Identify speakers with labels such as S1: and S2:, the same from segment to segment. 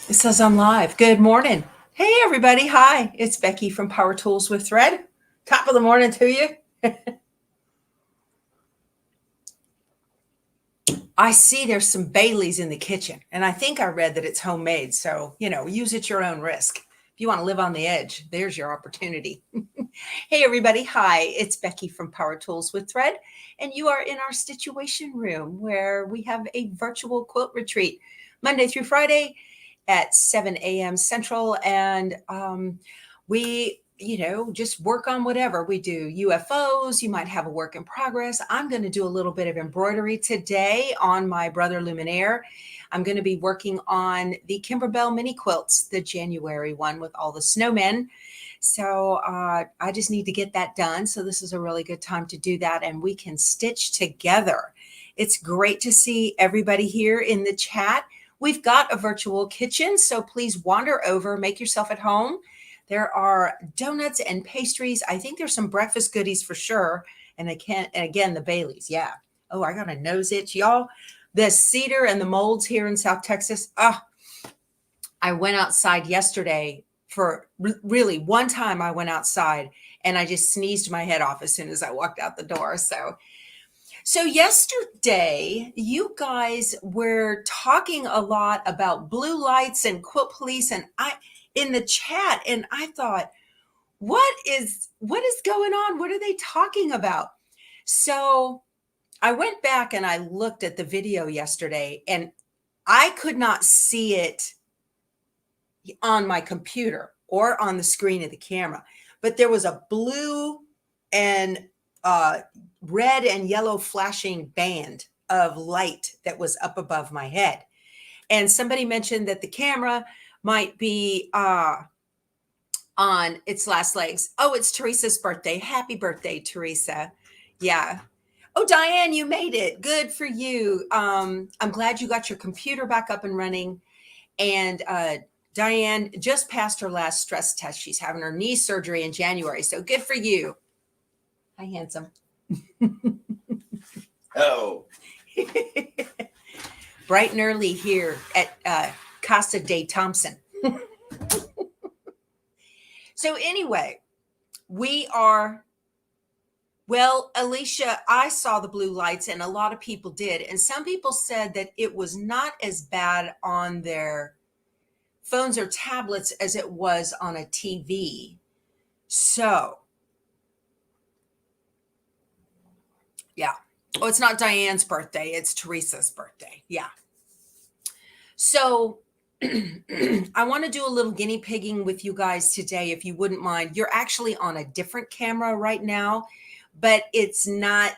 S1: It says I'm live. Good morning. Hey, everybody. Hi, it's Becky from Power Tools with Thread. Top of the morning to you. I see there's some Baileys in the kitchen, and I think I read that it's homemade. So, use at your own risk. If you want to live on the edge, there's your opportunity. Hey, everybody. Hi, it's Becky from Power Tools with Thread, and you are in our Stitchuation room where we have a virtual quilt retreat Monday through Friday at 7 a.m. Central. And we, just work on whatever we do. UFOs, you might have a work in progress. I'm going to do a little bit of embroidery today on my Brother Luminaire. I'm going to be working on the Kimberbell MiniQuilts, the January one with all the snowmen. So I just need to get that done. So this is a really good time to do that, and we can stitch together. It's great to see everybody here in the chat. We've got a virtual kitchen, so please wander over, make yourself at home. There are donuts and pastries. I think there's some breakfast goodies for sure. And again, the Baileys. Yeah. Oh, I got a nose itch, y'all. The cedar and the molds here in South Texas. I went outside yesterday for really one time. I went outside and I just sneezed my head off as soon as I walked out the door. So yesterday, you guys were talking a lot about blue lights and quilt police, and in the chat, and I thought, what is going on? What are they talking about? So I went back and I looked at the video yesterday, and I could not see it on my computer or on the screen of the camera, but there was a blue and red and yellow flashing band of light that was up above my head. And somebody mentioned that the camera might be on its last legs. Oh, it's Teresa's birthday. Happy birthday, Teresa. Yeah. Oh, Diane, you made it. Good for you. I'm glad you got your computer back up and running. And Diane just passed her last stress test. She's having her knee surgery in January. So good for you. Hi, handsome.
S2: Oh.
S1: Bright and early here at Casa de Thompson. So anyway, well, Alicia, I saw the blue lights and a lot of people did. And some people said that it was not as bad on their phones or tablets as it was on a TV. So, yeah. Oh, it's not Diane's birthday. It's Teresa's birthday. Yeah. So I want to do a little guinea pigging with you guys today, if you wouldn't mind. You're actually on a different camera right now, but it's not,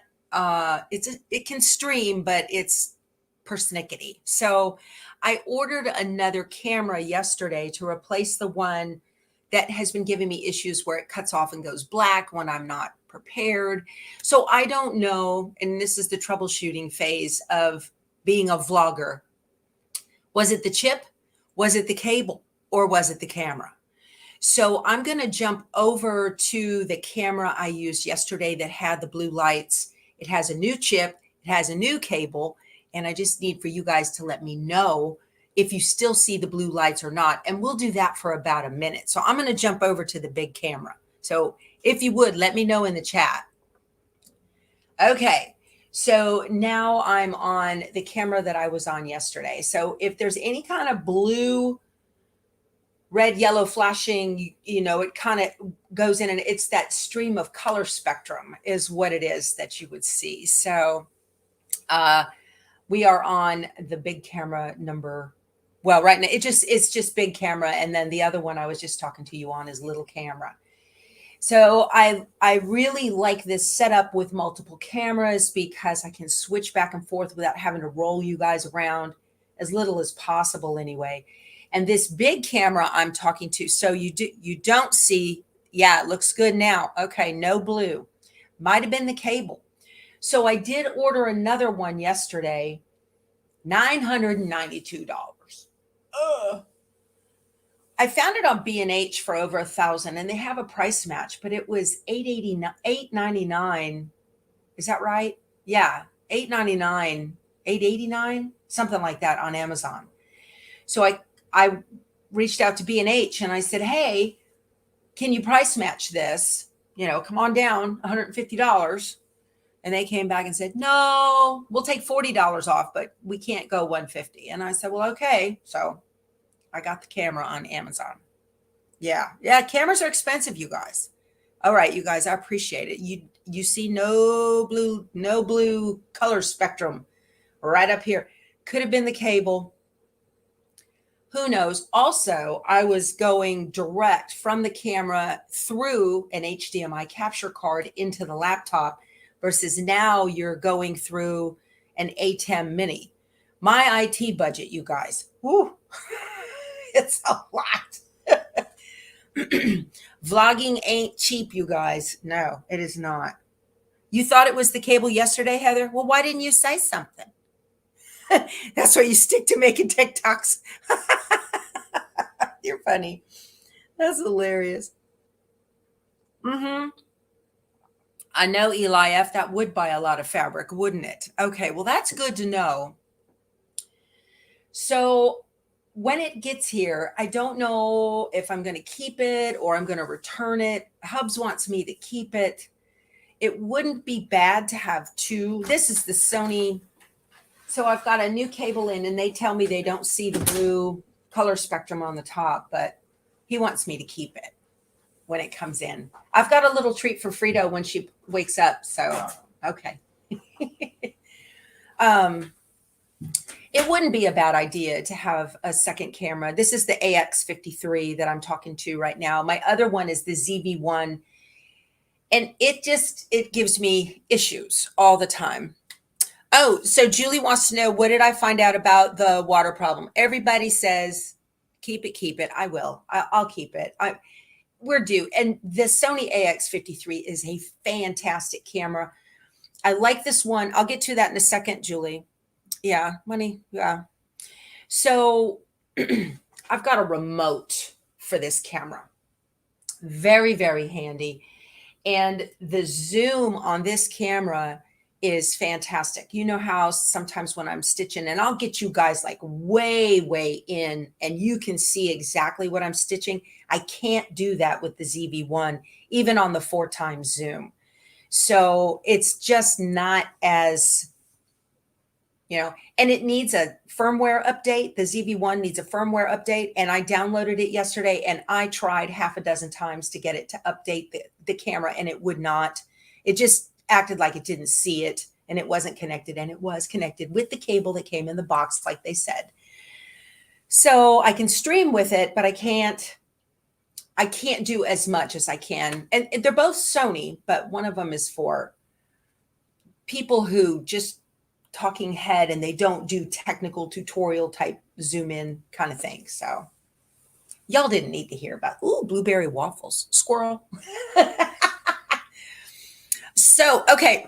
S1: it can stream, but it's persnickety. So I ordered another camera yesterday to replace the one that has been giving me issues where it cuts off and goes black when I'm not prepared. So I don't know. And this is the troubleshooting phase of being a vlogger. Was it the chip? Was it the cable? Or was it the camera? So I'm going to jump over to the camera I used yesterday that had the blue lights. It has a new chip. It has a new cable. And I just need for you guys to let me know if you still see the blue lights or not. And we'll do that for about a minute. So I'm going to jump over to the big camera. So if you would, let me know in the chat. Okay. So now I'm on the camera that I was on yesterday. So if there's any kind of blue, red, yellow flashing, it kind of goes in, and it's that stream of color spectrum is what it is that you would see. So we are on the big camera number. Well, right now it's just big camera. And then the other one I was just talking to you on is little camera. So I really like this setup with multiple cameras because I can switch back and forth without having to roll you guys around, as little as possible anyway. And this big camera I'm talking to, so you don't see, yeah, it looks good now. Okay, no blue. Might have been the cable. So I did order another one yesterday, $992. I found it on B&H for over $1,000, and they have a price match, but it was $899. Is that right? Yeah, $899, $889, something like that on Amazon. So I reached out to B&H and I said, hey, can you price match this? You know, come on down, $150. And they came back and said, no, we'll take $40 off, but we can't go $150. And I said, well, okay. So I got the camera on Amazon. Yeah. Cameras are expensive, you guys. All right, you guys, I appreciate it. You see no blue color spectrum right up here. Could have been the cable. Who knows? Also, I was going direct from the camera through an HDMI capture card into the laptop versus now you're going through an ATEM Mini. My IT budget, you guys, whoo, it's a lot. Vlogging ain't cheap, you guys. No, it is not. You thought it was the cable yesterday, Heather? Well, why didn't you say something? That's why you stick to making TikToks. You're funny. That's hilarious. I know, Eli F., that would buy a lot of fabric, wouldn't it? Okay, well, that's good to know. So when it gets here, I don't know if I'm going to keep it or I'm going to return it. Hubs wants me to keep it. It wouldn't be bad to have two. This is the Sony. So I've got a new cable in and they tell me they don't see the blue color spectrum on the top, but he wants me to keep it when it comes in. I've got a little treat for Fredo when she wakes up. So, okay. It wouldn't be a bad idea to have a second camera. This is the AX53 that I'm talking to right now. My other one is the ZV1. And it gives me issues all the time. Oh, so Julie wants to know, what did I find out about the water problem? Everybody says, keep it. I will. I'll keep it. We're due. And the Sony AX53 is a fantastic camera. I like this one. I'll get to that in a second, Julie. Yeah, money. Yeah. So I've got a remote for this camera. Very, very handy. And the zoom on this camera is fantastic. You know how sometimes when I'm stitching, and I'll get you guys like way in and you can see exactly what I'm stitching. I can't do that with the ZV1, even on the 4x zoom. So it's just not as, and it needs a firmware update. The ZV1 needs a firmware update. And I downloaded it yesterday and I tried half a dozen times to get it to update the camera and it would not. It just acted like it didn't see it and it wasn't connected, and it was connected with the cable that came in the box, like they said. So I can stream with it, but I can't do as much as I can. And they're both Sony, but one of them is for people who just talking head and they don't do technical tutorial type zoom in kind of thing. So y'all didn't need to hear about, ooh, blueberry waffles, squirrel. So, okay.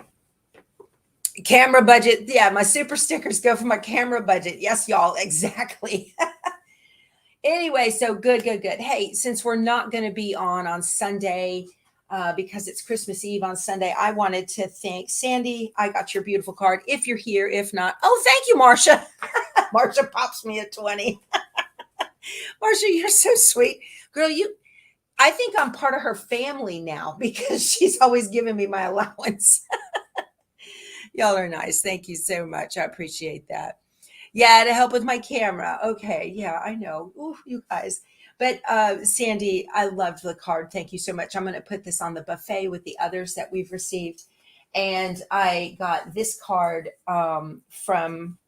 S1: Camera budget. Yeah, my super stickers go for my camera budget. Yes, y'all. Exactly. Anyway, so good. Hey, since we're not going to be on Sunday, because it's Christmas Eve on Sunday, I wanted to thank Sandy. I got your beautiful card. If you're here, if not, oh, thank you, Marcia. Marcia pops me a 20. Marcia, you're so sweet. Girl, I think I'm part of her family now because she's always giving me my allowance. Y'all are nice. Thank you so much. I appreciate that. Yeah, to help with my camera. Okay. Yeah, I know. Ooh, you guys. But Sandy, I loved the card. Thank you so much. I'm going to put this on the buffet with the others that we've received. And I got this card from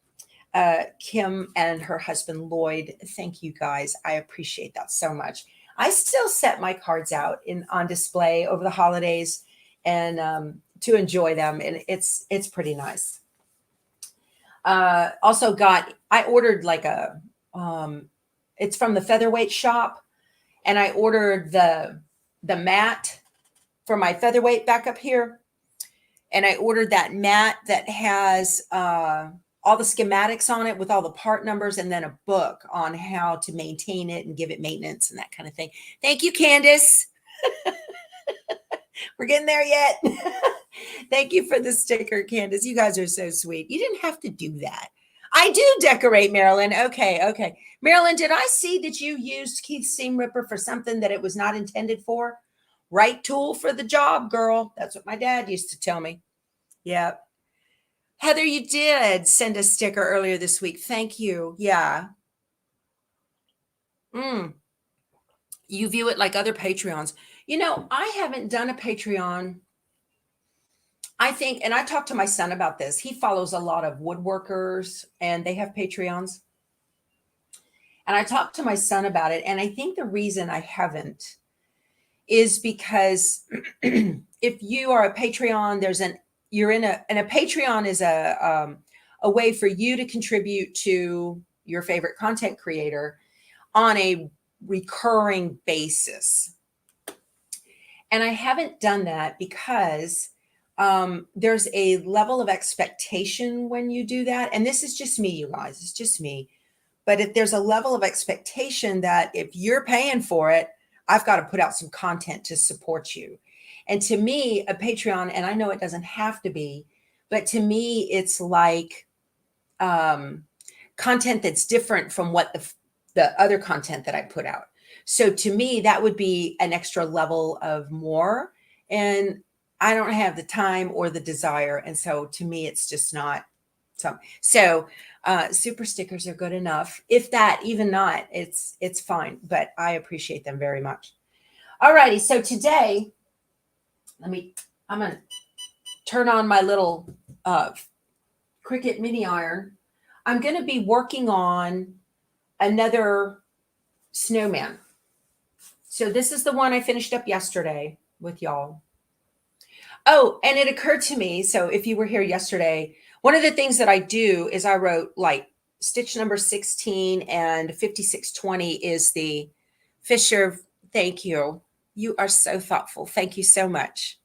S1: Kim and her husband, Lloyd. Thank you guys. I appreciate that so much. I still set my cards out on display over the holidays and to enjoy them. And it's pretty nice. Also I ordered like it's from the Featherweight shop, and I ordered the mat for my Featherweight back up here. And I ordered that mat that has all the schematics on it with all the part numbers, and then a book on how to maintain it and give it maintenance and that kind of thing. Thank you, Candace. We're getting there yet. Thank you for the sticker, Candace. You guys are so sweet. You didn't have to do that. I do decorate, Marilyn. Okay, okay. Marilyn, did I see that you used Keith's seam ripper for something that it was not intended for? Right tool for the job, girl. That's what my dad used to tell me. Yeah. Heather, you did send a sticker earlier this week. Thank you. Yeah. You view it like other Patreons. You know, I haven't done a Patreon. I think, and I talked to my son about this. He follows a lot of woodworkers and they have Patreons. And I talked to my son about it. And I think the reason I haven't is because if you are a Patreon, you're in a, and a Patreon is a way for you to contribute to your favorite content creator on a recurring basis. And I haven't done that because there's a level of expectation when you do that. And this is just me, you guys, it's just me. But if there's a level of expectation that if you're paying for it, I've got to put out some content to support you. And to me, a Patreon, and I know it doesn't have to be, but to me, it's like content that's different from what the other content that I put out. So to me, that would be an extra level of more. And I don't have the time or the desire. And so to me, it's just not something. So super stickers are good enough. If that, even not, it's fine, but I appreciate them very much. All righty. So today, I'm going to turn on my little Cricut mini iron. I'm going to be working on another snowman. So this is the one I finished up yesterday with y'all. Oh, and it occurred to me. So if you were here yesterday, one of the things that I do is I wrote like stitch number 16 and 5620 is the Fisher. Thank you. You are so thoughtful. Thank you so much.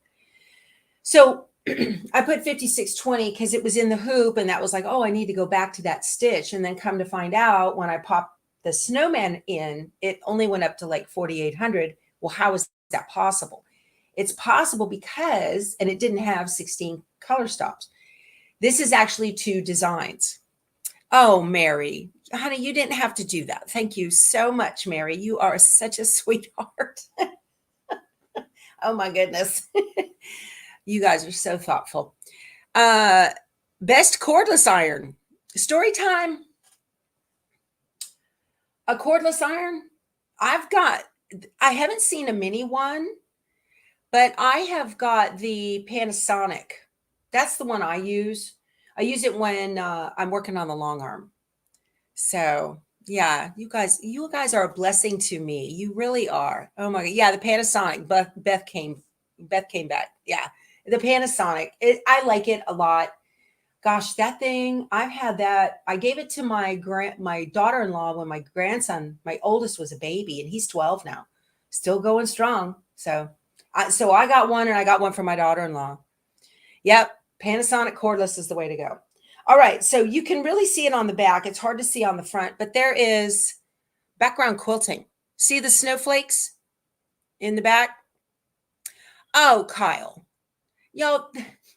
S1: So I put 5620 because it was in the hoop and that was like, oh, I need to go back to that stitch. And then come to find out when I popped the snowman in, it only went up to like 4,800. Well, how is that possible? It's possible because, and it didn't have 16 color stops. This is actually 2 designs. Oh, Mary, honey, you didn't have to do that. Thank you so much, Mary. You are such a sweetheart. Oh my goodness. You guys are so thoughtful. Best cordless iron. Story time. A cordless iron. I haven't seen a mini one, but I have got the Panasonic. That's the one I use. I use it when I'm working on the long arm. So yeah, you guys are a blessing to me. You really are. Oh my God. Yeah, the Panasonic. Beth came back. Yeah, the Panasonic. I like it a lot. Gosh, that thing, I've had that. I gave it to my daughter-in-law when my oldest was a baby, and he's 12 now, still going strong. So I got one, and I got one for my daughter-in-law. Yep, Panasonic cordless is the way to go. All right, so you can really see it on the back. It's hard to see on the front, but there is background quilting. See the snowflakes in the back? Oh, Kyle, y'all,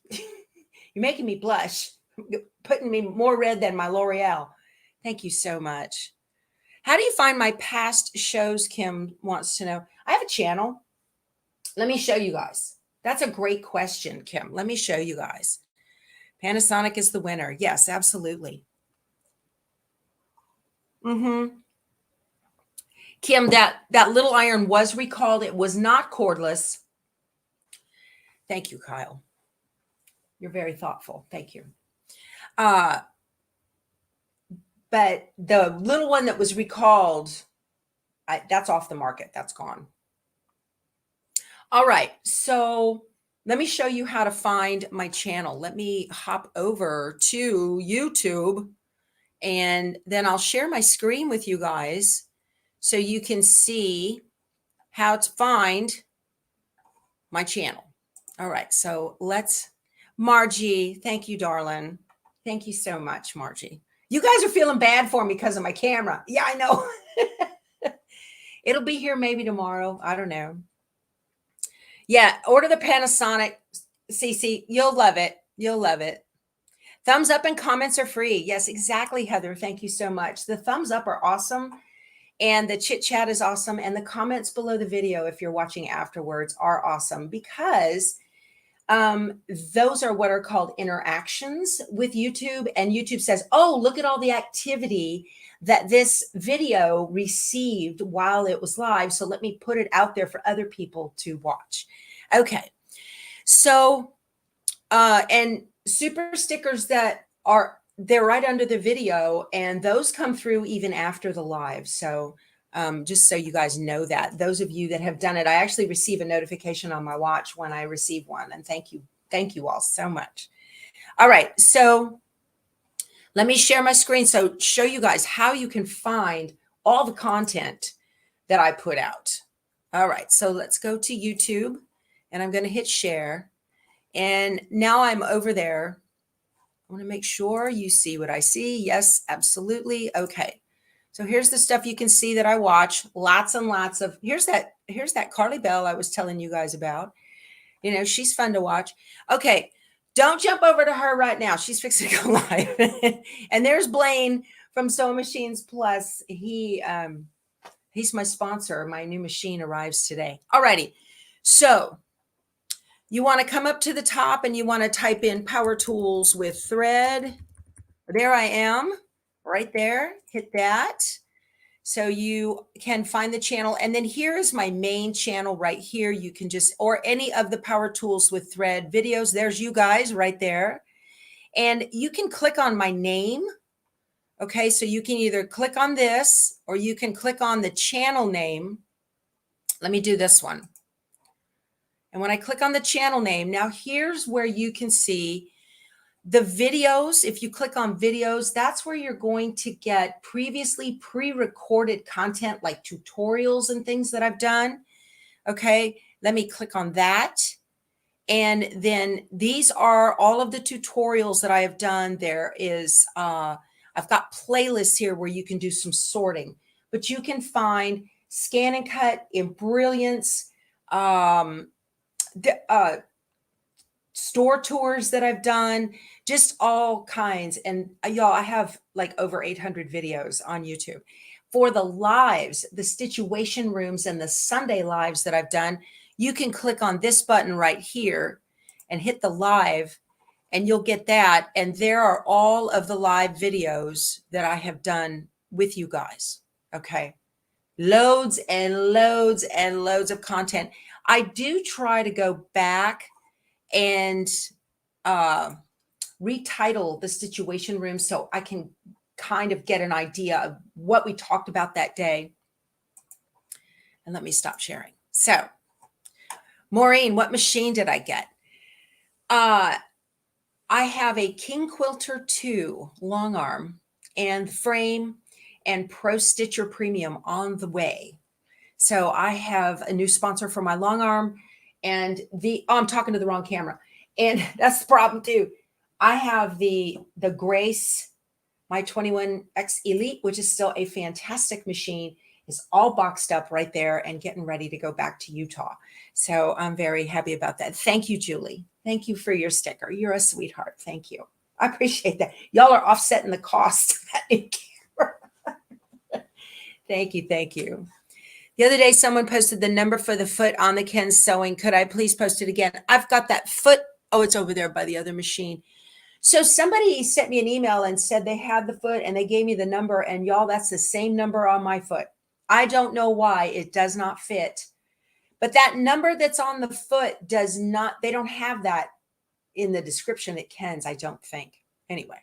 S1: you're making me blush, putting me more red than my L'Oreal. Thank you so much. How do you find my past shows? Kim wants to know. I have a channel. Let me show you guys. That's a great question, Kim. Let me show you guys. Panasonic is the winner. Yes, absolutely. Kim, that little iron was recalled. It was not cordless. Thank you, Kyle. You're very thoughtful. Thank you. But the little one that was recalled, that's off the market. That's gone. All right. So let me show you how to find my channel. Let me hop over to YouTube and then I'll share my screen with you guys so you can see how to find my channel. All right. So Margie, thank you, darling. Thank you so much, Margie. You guys are feeling bad for me because of my camera. Yeah, I know. It'll be here maybe tomorrow. I don't know. Yeah, order the Panasonic, Cece. You'll love it. You'll love it. Thumbs up and comments are free. Yes, exactly, Heather. Thank you so much. The thumbs up are awesome. And the chit chat is awesome. And the comments below the video, if you're watching afterwards, are awesome because those are what are called interactions with YouTube. And YouTube says, oh, look at all the activity that this video received while it was live. So let me put it out there for other people to watch. Okay. So, and super stickers that are, they're right under the video, and those come through even after the live. So just so you guys know that, those of you that have done it, I actually receive a notification on my watch when I receive one. And thank you all so much. All right, so let me share my screen so show you guys how you can find all the content that I put out. All right, so let's go to YouTube, and I'm going to hit share. And now I'm over there. I want to make sure you see what I see. Yes, absolutely. Okay. So here's the stuff you can see that I watch. Lots and lots of, here's that Carly Bell I was telling you guys about. You know, she's fun to watch. Okay. Don't jump over to her right now. She's fixing to go live. And there's Blaine from Sewing Machines Plus. He's my sponsor. My new machine arrives today. All righty. So you want to come up to the top and you want to type in Power Tools with Thread. There I am, right there. Hit that. So you can find the channel. And then here is my main channel right here. You can just, or any of the Power Tools with Thread videos. There's you guys right there. And you can click on my name. Okay, so you can either click on this or you can click on the channel name. Let me do this one. And when I click on the channel name, now here's where you can see the videos. If you click on videos, that's where you're going to get previously pre-recorded content like tutorials and things that I've done. Okay, let me click on that. And then these are all of the tutorials that I have done. There is, I've got playlists here where you can do some sorting, but you can find SCANNCUT, EMBRILLIANCE, store tours that I've done, just all kinds. And y'all, I have like over 800 videos on YouTube. For the lives, the Stitchuation rooms and the Sunday lives that I've done, you can click on this button right here and hit the live, and you'll get that. And there are all of the live videos that I have done with you guys. Okay. Loads and loads and loads of content. I do try to go back and retitle the Stitchuation room so I can kind of get an idea of what we talked about that day. And let me stop sharing. So, Maureen, what machine did I get? I have a King Quilter 2 long arm and frame and Pro Stitcher Premium on the way. So I have a new sponsor for my long arm, and I'm talking to the wrong camera. And that's the problem too. I have the Grace, my 21X Elite, which is still a fantastic machine, is all boxed up right there and getting ready to go back to Utah. So I'm very happy about that. Thank you, Julie. Thank you for your sticker. You're a sweetheart. Thank you. I appreciate that. Y'all are offsetting the cost of that new camera. Thank you. Thank you. The other day, someone posted the number for the foot on the Ken sewing. Could I please post it again? I've got that foot. Oh, it's over there by the other machine. So somebody sent me an email and said they had the foot and they gave me the number, and y'all, that's the same number on my foot. I don't know why it does not fit, but that number that's on the foot does not, they don't have that in the description at Ken's, I don't think. Anyway.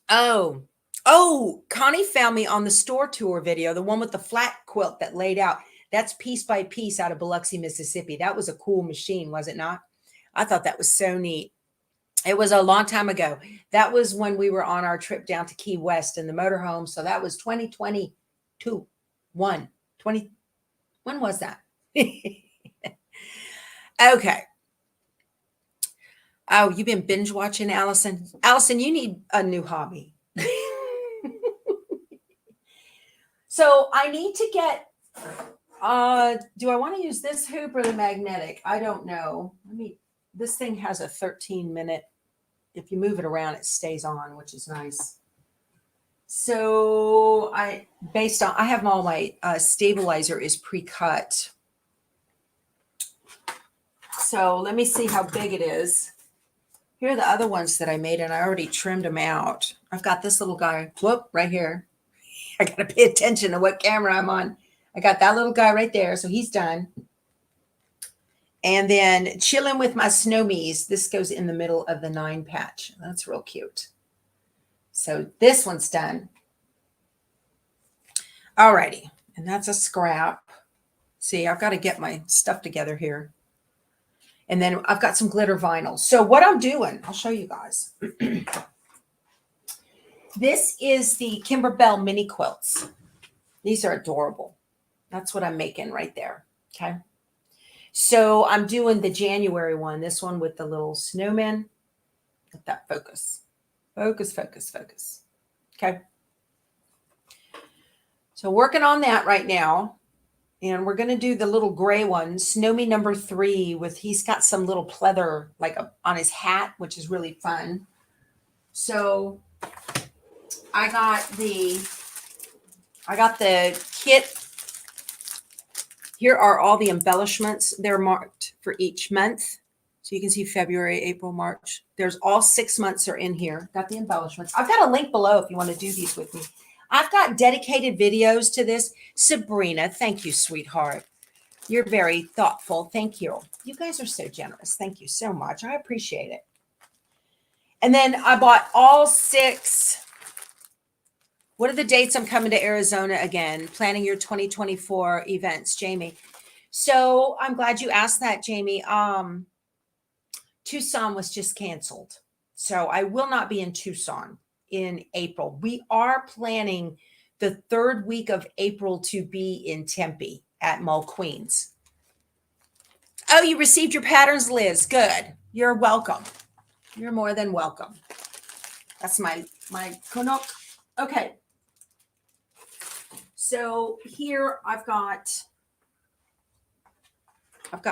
S1: Oh, Connie found me on the store tour video, the one with the flat quilt that laid out. That's piece by piece out of Biloxi, Mississippi. That was a cool machine, was it not? I thought that was so neat. It was a long time ago. That was when we were on our trip down to Key West in the motorhome. So that was 2022. When was that? Okay. Oh, you've been binge watching, Allison. Allison, you need a new hobby. So I need to get, do I want to use this hoop or the magnetic? I don't know. this thing has a 13-minute, if you move it around, it stays on, which is nice. So I have all my stabilizer is pre-cut. So let me see how big it is. Here are the other ones that I made, and I already trimmed them out. I've got this little guy, whoop, right here. I got to pay attention to what camera I'm on. I got that little guy right there, so he's done. And then chilling with my Snomies. This goes in the middle of the 9 patch. That's real cute. So this one's done. Alrighty, and that's a scrap. See, I've got to get my stuff together here. And then I've got some glitter vinyl. So what I'm doing, I'll show you guys. This is the Kimberbell MiniQuilts. These are adorable. That's what I'm making right there. Okay. So I'm doing the January one, this one with the little snowman. Let that focus. Focus, focus, focus. Okay. So working on that right now. And we're going to do the little gray one, Snomie number 3, with he's got some little pleather like on his hat, which is really fun. So I got the kit. Here are all the embellishments. They're marked for each month. So you can see February, April, March. There's all 6 months are in here. Got the embellishments. I've got a link below if you want to do these with me. I've got dedicated videos to this. Sabrina, thank you, sweetheart. You're very thoughtful. Thank you. You guys are so generous. Thank you so much. I appreciate it. And then I bought all 6. What are the dates I'm coming to Arizona again? Planning your 2024 events, Jamie. So I'm glad you asked that, Jamie. Tucson was just canceled. So I will not be in Tucson in April. We are planning the 3rd week of April to be in Tempe at Mull Queens. Oh, you received your patterns, Liz. Good. You're welcome. You're more than welcome. That's my Konok. Okay. So here I've got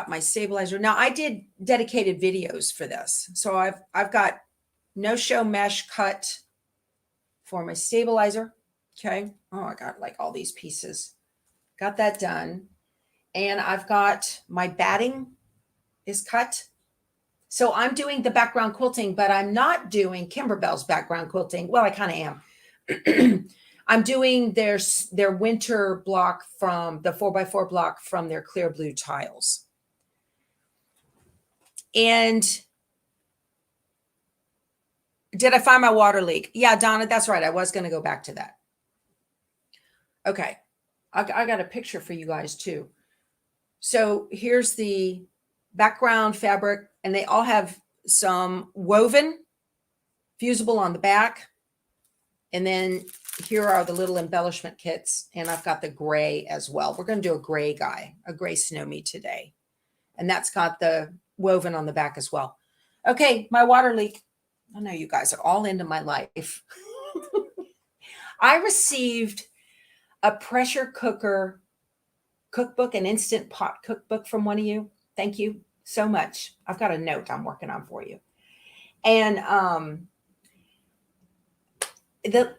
S1: my stabilizer. Now I did dedicated videos for this. So I've got no show mesh cut for my stabilizer. Okay. Oh, I got like all these pieces. Got that done. And I've got my batting is cut. So I'm doing the background quilting, but I'm not doing Kimberbell's background quilting. Well, I kind of am. I'm doing their winter block from the 4x4 block from their clear blue tiles. And did I find my water leak? Yeah, Donna, that's right. I was going to go back to that. Okay. I got a picture for you guys too. So here's the background fabric, and they all have some woven fusible on the back. And then here are the little embellishment kits, and I've got the gray as well. We're going to do a gray guy, a gray Snomie today. And that's got the woven on the back as well. Okay, my water leak. I know you guys are all into my life. I received a pressure cooker cookbook, an Instant Pot cookbook from one of you. Thank you so much. I've got a note I'm working on for you. And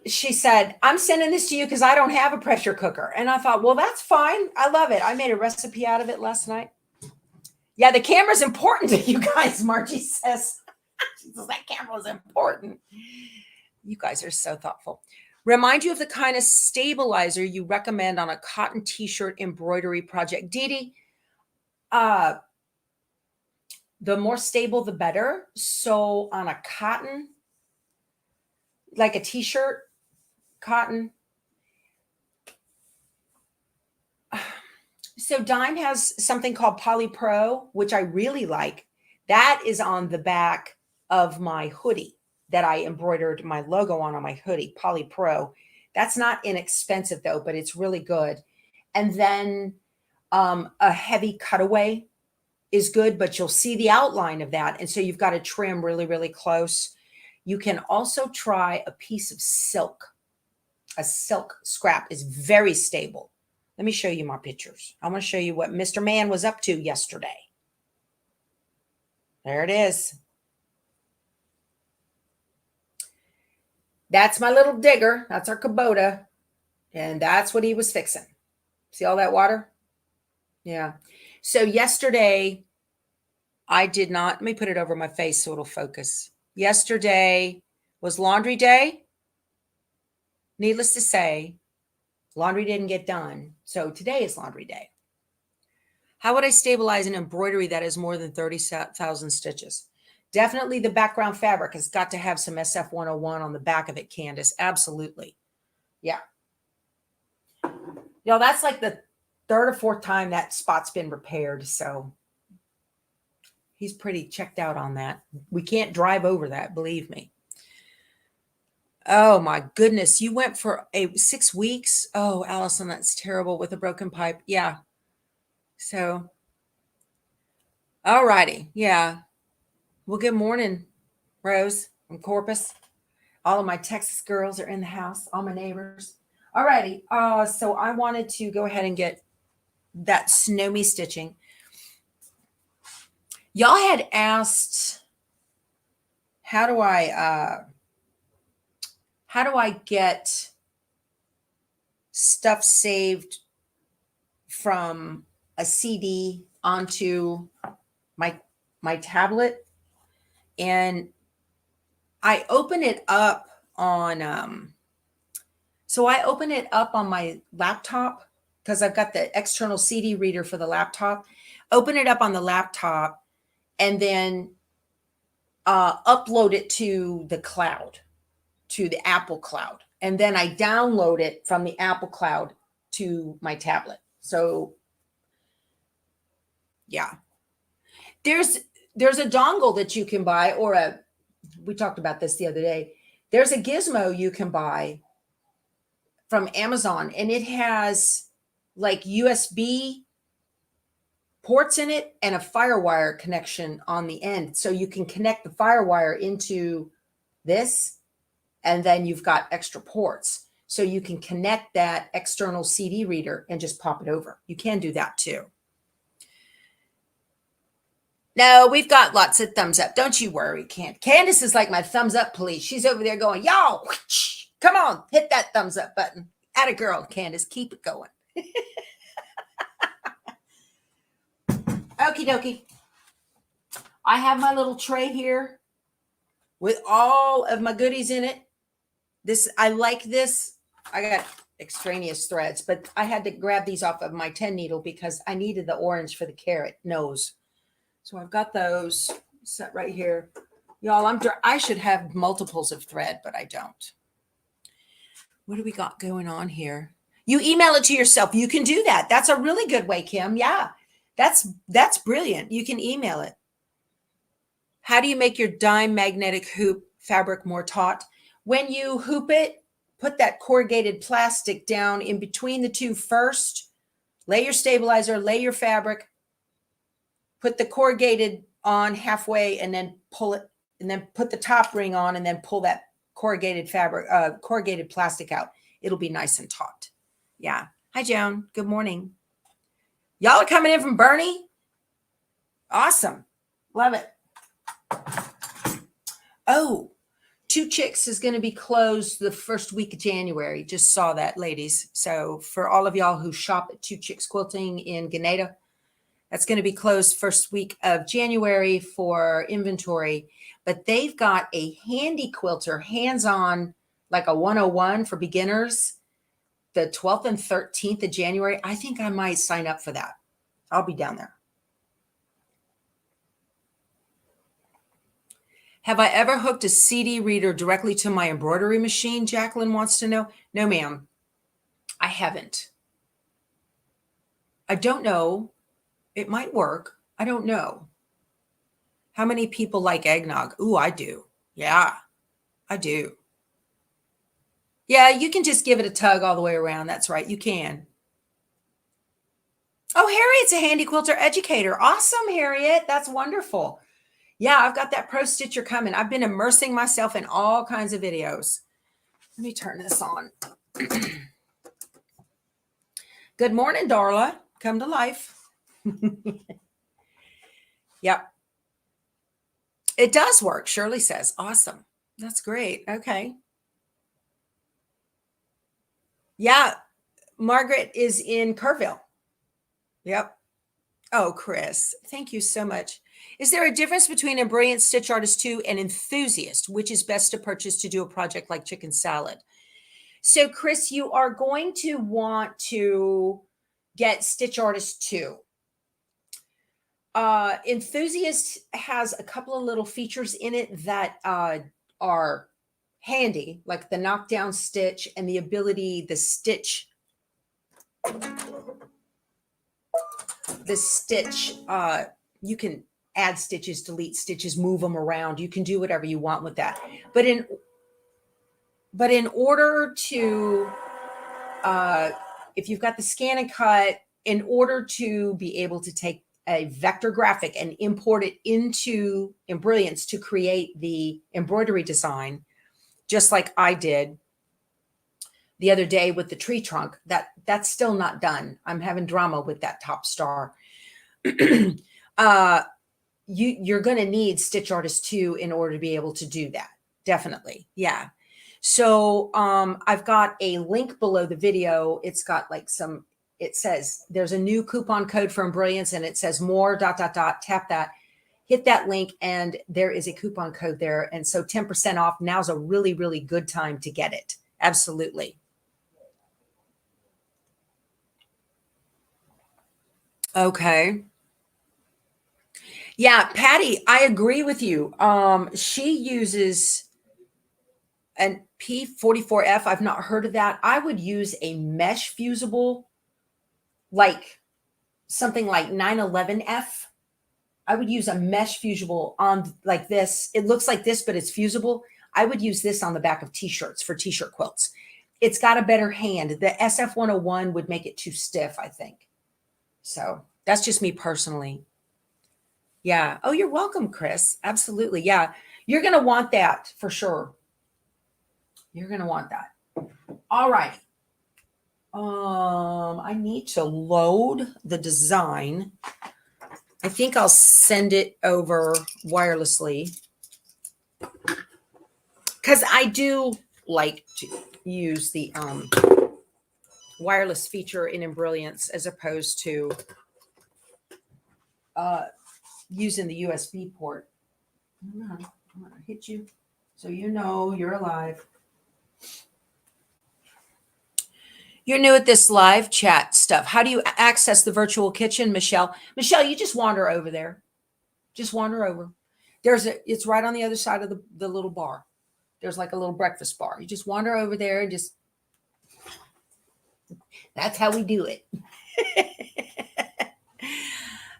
S1: she said, I'm sending this to you because I don't have a pressure cooker. And I thought, well, that's fine. I love it. I made a recipe out of it last night. Yeah, the camera's important to you guys, Margie says. She says that camera is important. You guys are so thoughtful. Remind you of the kind of stabilizer you recommend on a cotton t-shirt embroidery project. Dee Dee, the more stable, the better. So on a cotton, like a t-shirt, cotton. So Dime has something called Poly Pro, which I really like. That is on the back of my hoodie that I embroidered my logo on my hoodie, Poly Pro. That's not inexpensive though, but it's really good. And then a heavy cutaway is good, but you'll see the outline of that. And so you've got to trim really, really close. You can also try a piece of silk. A silk scrap is very stable. Let me show you my pictures. I want to show you what Mr. Man was up to yesterday. There it is. That's my little digger. That's our Kubota. And that's what he was fixing. See all that water? Yeah. So yesterday, I did not, let me put it over my face so it'll focus. Yesterday was laundry day. Needless to say, laundry didn't get done. So today is laundry day. How would I stabilize an embroidery that has more than 30,000 stitches? Definitely the background fabric has got to have some SF101 on the back of it, Candace. Absolutely. Yeah. You know, that's like the third or fourth time that spot's been repaired. So he's pretty checked out on that. We can't drive over that, believe me. Oh my goodness. You went for 6 weeks. Oh, Allison, that's terrible with a broken pipe. Yeah. So, all righty. Yeah. Well, good morning, Rose and Corpus. All of my Texas girls are in the house, all my neighbors. All righty. So I wanted to go ahead and get that Snomie stitching. Y'all had asked, how do I get stuff saved from a CD onto my tablet? And I open it up on so I open it up on my laptop because I've got the external CD reader for the laptop. Open it up on the laptop and then upload it to the cloud, to the Apple cloud. And then I download it from the Apple cloud to my tablet. So yeah, there's a dongle that you can buy, or we talked about this the other day. There's a gizmo you can buy from Amazon, and it has like USB ports in it and a FireWire connection on the end. So you can connect the FireWire into this, and then you've got extra ports. So you can connect that external CD reader and just pop it over. You can do that too. No, we've got lots of thumbs up. Don't you worry, Candace is like my thumbs up police. She's over there going, y'all, come on, hit that thumbs up button. Atta girl, Candace, keep it going. Okie dokie. I have my little tray here with all of my goodies in it. I like this. I got extraneous threads, but I had to grab these off of my 10 needle because I needed the orange for the carrot nose. So I've got those set right here. Y'all, I should have multiples of thread, but I don't. What do we got going on here? You email it to yourself. You can do that. That's a really good way, Kim. Yeah, that's brilliant. You can email it. How do you make your dime magnetic hoop fabric more taut? When you hoop it, put that corrugated plastic down in between the two first. Lay your stabilizer, lay your fabric, put the corrugated on halfway, and then pull it, and then put the top ring on, and then pull that corrugated plastic out. It'll be nice and taut. Yeah. Hi, Joan. Good morning. Y'all are coming in from Bernie. Awesome. Love it. Oh, Two Chicks is going to be closed the first week of January. Just saw that, ladies. So for all of y'all who shop at Two Chicks Quilting in Grenada, that's going to be closed first week of January for inventory. But they've got a handy quilter, hands-on, like a 101 for beginners, the 12th and 13th of January. I think I might sign up for that. I'll be down there. Have I ever hooked a CD reader directly to my embroidery machine? Jacqueline wants to know. No, ma'am. I haven't. I don't know. It might work. I don't know. How many people like eggnog? Ooh, I do. Yeah, I do. Yeah, you can just give it a tug all the way around. That's right. You can. Oh, Harriet's a handy quilter educator. Awesome, Harriet. That's wonderful. Yeah, I've got that pro stitcher coming. I've been immersing myself in all kinds of videos. Let me turn this on. Good morning, Darla. Come to life. Yep. It does work, Shirley says. Awesome. That's great. Okay. Yeah, Margaret is in Kerrville. Yep. Oh, Chris, thank you so much. Is there a difference between a brilliant stitch artist 2 and enthusiast? Which is best to purchase to do a project like chicken salad? So, Chris, you are going to want to get Stitch Artist 2. Enthusiast has a couple of little features in it that are handy, like the knockdown stitch and the ability, the stitch, you can add stitches, delete stitches, move them around. You can do whatever you want with that. But in order to, if you've got the scan and cut, in order to be able to take a vector graphic and import it into Embrilliance to create the embroidery design, just like I did the other day with the tree trunk, that's still not done. I'm having drama with that top star. You're going to need Stitch Artist 2 in order to be able to do that. Definitely. Yeah. So I've got a link below the video. It's got like it says there's a new coupon code for Embrilliance and it says more ... Tap that, hit that link, and there is a coupon code there. And so 10% off. Now's a really, really good time to get it. Absolutely. Okay. Yeah, Patty, I agree with you. She uses an P44F. I've not heard of that. I would use a mesh fusible, like something like 911F. I would use a mesh fusible on like this. It looks like this, but it's fusible. I would use this on the back of t-shirts for t-shirt quilts. It's got a better hand. The SF101 would make it too stiff, I think. So that's just me personally. Yeah. Oh, you're welcome, Chris. Absolutely. Yeah. You're going to want that for sure. You're going to want that. All right. I need to load the design. I think I'll send it over wirelessly because I do like to use the wireless feature in Embrilliance as opposed to using the USB port. I'm gonna hit you so you know you're alive. You're new at this live chat stuff. How do you access the virtual kitchen, Michelle? Michelle, you just wander over there. Just wander over. It's right on the other side of the little bar. There's like a little breakfast bar. You just wander over there and just, that's how we do it.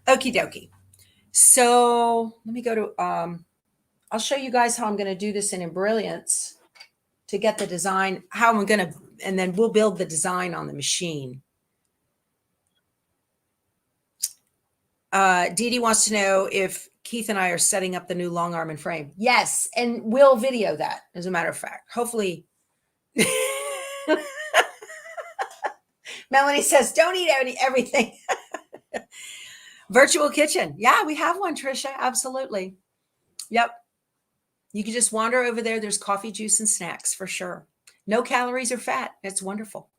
S1: Okie dokie. So let me go to, I'll show you guys how I'm going to do this in Embrilliance to get the design, how I'm going to, and then we'll build the design on the machine. Dee Dee wants to know if Keith and I are setting up the new long arm and frame. Yes, and we'll video that, as a matter of fact. Hopefully. Melanie says, don't eat everything. Virtual kitchen. Yeah, we have one, Trisha. Absolutely. Yep. You can just wander over there. There's coffee, juice, and snacks for sure. No calories or fat. It's wonderful.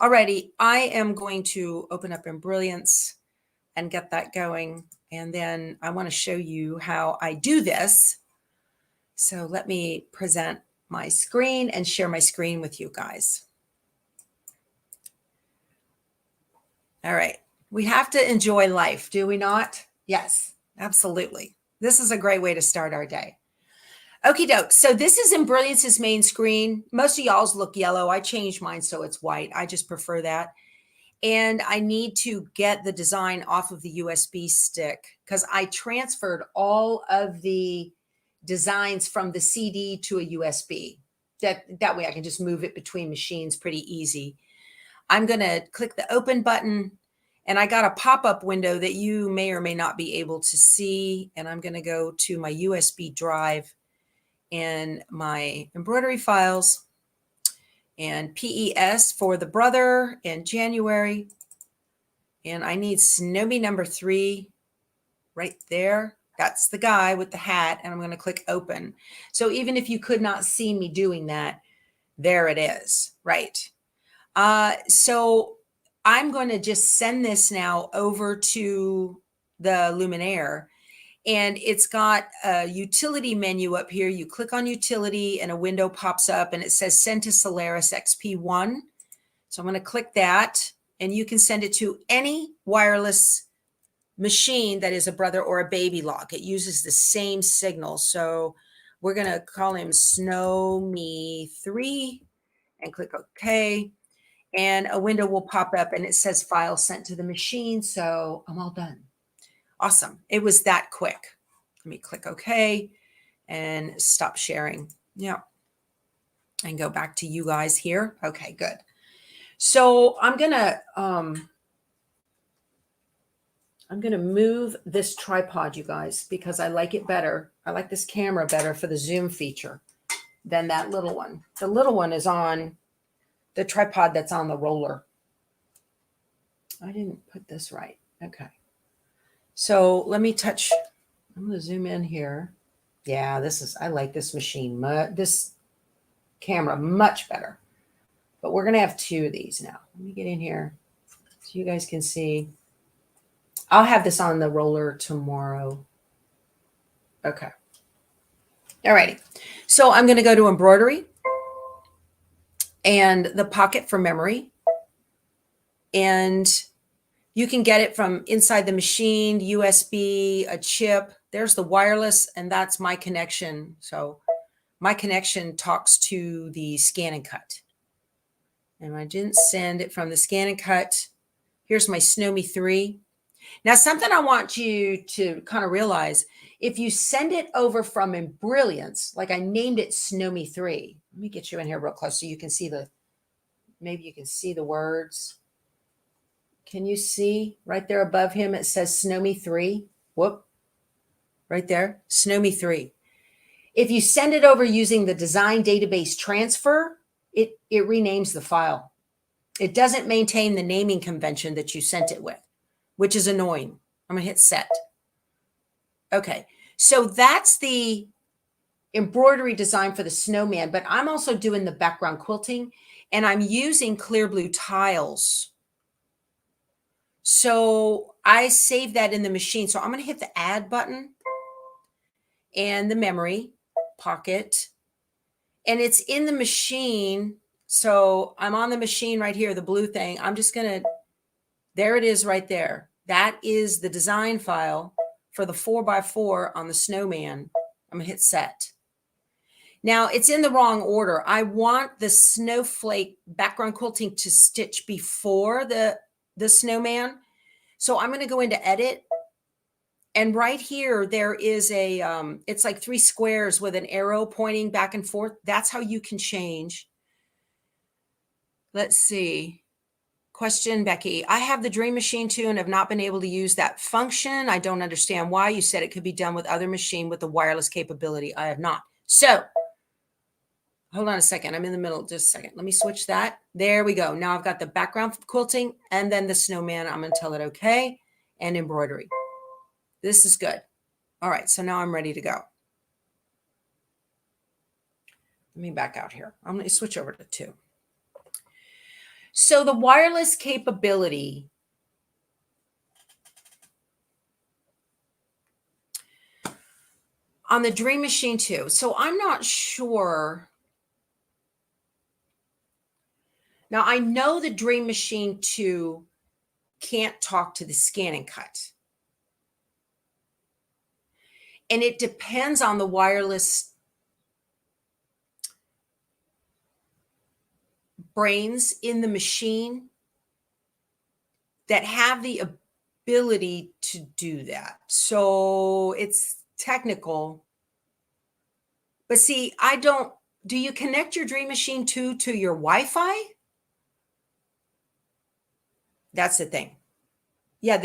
S1: Alrighty, I am going to open up Embrilliance and get that going. And then I want to show you how I do this. So let me present my screen and share my screen with you guys. All right. We have to enjoy life, do we not? Yes, absolutely. This is a great way to start our day. Okie doke. So this is Embrilliance's main screen. Most of y'all's look yellow. I changed mine so it's white. I just prefer that. And I need to get the design off of the USB stick because I transferred all of the designs from the CD to a USB. That way I can just move it between machines pretty easy. I'm going to click the open button, and I got a pop-up window that you may or may not be able to see. And I'm going to go to my USB drive in my embroidery files and PES for the brother in January. And I need Snomie number 3 right there. That's the guy with the hat, and I'm going to click open. So even if you could not see me doing that, there it is, right? So I'm going to just send this now over to the Luminaire, and it's got a utility menu up here. You click on utility and a window pops up and it says send to Solaris XP1. So I'm going to click that, and you can send it to any wireless machine that is a brother or a baby lock. It uses the same signal. So we're going to call him Snomie 3 and click OK. And a window will pop up and it says file sent to the machine. So I'm all done. Awesome. It was that quick. Let me click OK and stop sharing. Yeah. And go back to you guys here. Okay, good. So I'm gonna move this tripod, you guys, because I like it better. I like this camera better for the zoom feature than that little one. The little one is on the tripod that's on the roller. I didn't put this right. Okay. So let me touch. I'm going to zoom in here. Yeah, I like this machine, this camera much better. But we're going to have two of these now. Let me get in here so you guys can see. I'll have this on the roller tomorrow. Okay. All righty. So I'm going to go to embroidery and the pocket for memory. And you can get it from inside the machine, USB, a chip. There's the wireless, and that's my connection. So my connection talks to the SCANNCUT. And I didn't send it from the SCANNCUT. Here's my Snomie 3. Now, something I want you to kind of realize, if you send it over from EMBRILLIANCE, like I named it Snomie 3. Let me get you in here real close so you can see maybe you can see the words. Can you see right there above him? It says Snomie 3. Whoop. Right there. Snomie 3. If you send it over using the design database transfer, it renames the file. It doesn't maintain the naming convention that you sent it with, which is annoying. I'm going to hit set. Okay. So that's the embroidery design for the snowman, but I'm also doing the background quilting, and I'm using clear blue tiles. So I saved that in the machine. So I'm going to hit the add button and the memory pocket, and it's in the machine. So I'm on the machine right here, the blue thing. I'm just going to, there it is right there. That is the design file for the 4x4 on the snowman. I'm going to hit set. Now it's in the wrong order. I want the snowflake background quilting to stitch before the snowman. So I'm going to go into edit. And right here, there is a, it's like 3 squares with an arrow pointing back and forth. That's how you can change. Let's see. Question, Becky. I have the Dream Machine too and have not been able to use that function. I don't understand why. You said it could be done with other machine with the wireless capability. I have not. So hold on a second. I'm in the middle. Just a second. Let me switch that. There we go. Now I've got the background quilting and then the snowman. I'm going to tell it okay. And embroidery. This is good. All right. So now I'm ready to go. Let me back out here. I'm going to switch over to 2. So the wireless capability on the Dream Machine 2. So I'm not sure. Now I know the Dream Machine 2 can't talk to the SCANNCUT. And it depends on the wireless brains in the machine that have the ability to do that. So it's technical. But see, do you connect your Dream Machine 2 to your Wi-Fi? That's the thing. Yeah,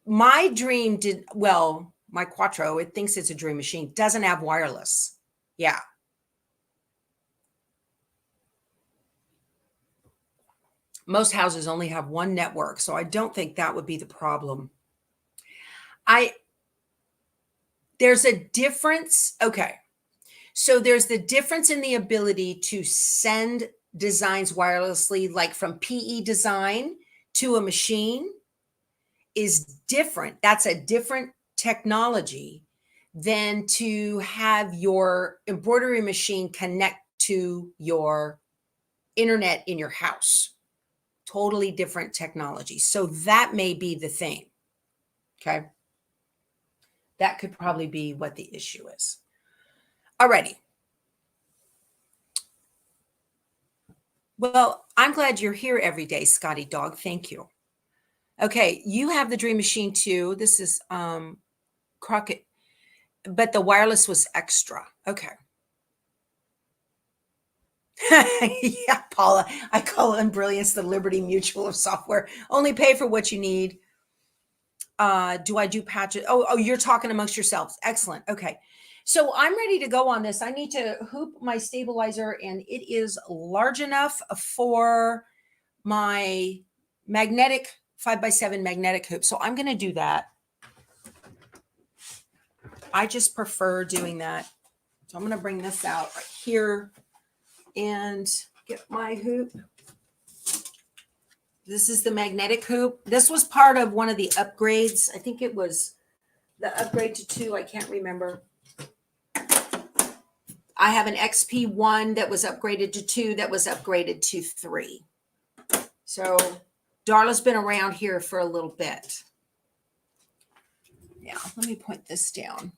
S1: my Dream did, well, my Quattro, it thinks it's a Dream Machine, doesn't have wireless. Yeah. Most houses only have one network, so I don't think that would be the problem. There's a difference. Okay. So there's the difference in the ability to send designs wirelessly, like from PE design to a machine is different. That's a different technology than to have your embroidery machine connect to your internet in your house. Totally different technology. So that may be the thing. Okay. That could probably be what the issue is. Alrighty. Well, I'm glad you're here every day, Scotty Dog. Thank you. Okay, you have the Dream Machine too. This is Crockett, but the wireless was extra. Okay. Yeah, Paula. I call EMBRILLIANCE the Liberty Mutual of software. Only pay for what you need. Do I do patches? Oh, you're talking amongst yourselves. Excellent. Okay. So I'm ready to go on this. I need to hoop my stabilizer, and it is large enough for my magnetic 5x7 magnetic hoop. So I'm going to do that. I just prefer doing that. So I'm going to bring this out right here and get my hoop. This is the magnetic hoop. This was part of one of the upgrades. I think it was the upgrade to 2. I can't remember. I have an XP1 that was upgraded to 2, that was upgraded to 3. So Darla's been around here for a little bit. Now, let me point this down.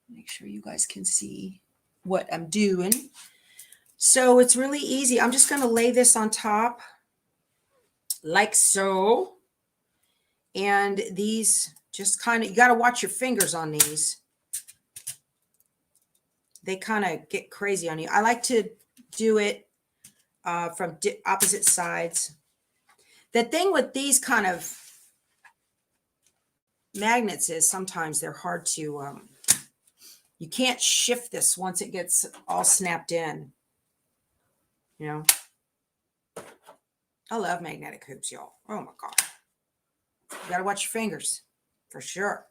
S1: Make sure you guys can see what I'm doing. So it's really easy. I'm just going to lay this on top like so. And these just kind of, you got to watch your fingers on these. They kind of get crazy on you. I like to do it from opposite sides. The thing with these kind of magnets is sometimes they're hard to, you can't shift this once it gets all snapped in. You know, I love magnetic hoops, y'all. Oh my God. You got to watch your fingers for sure.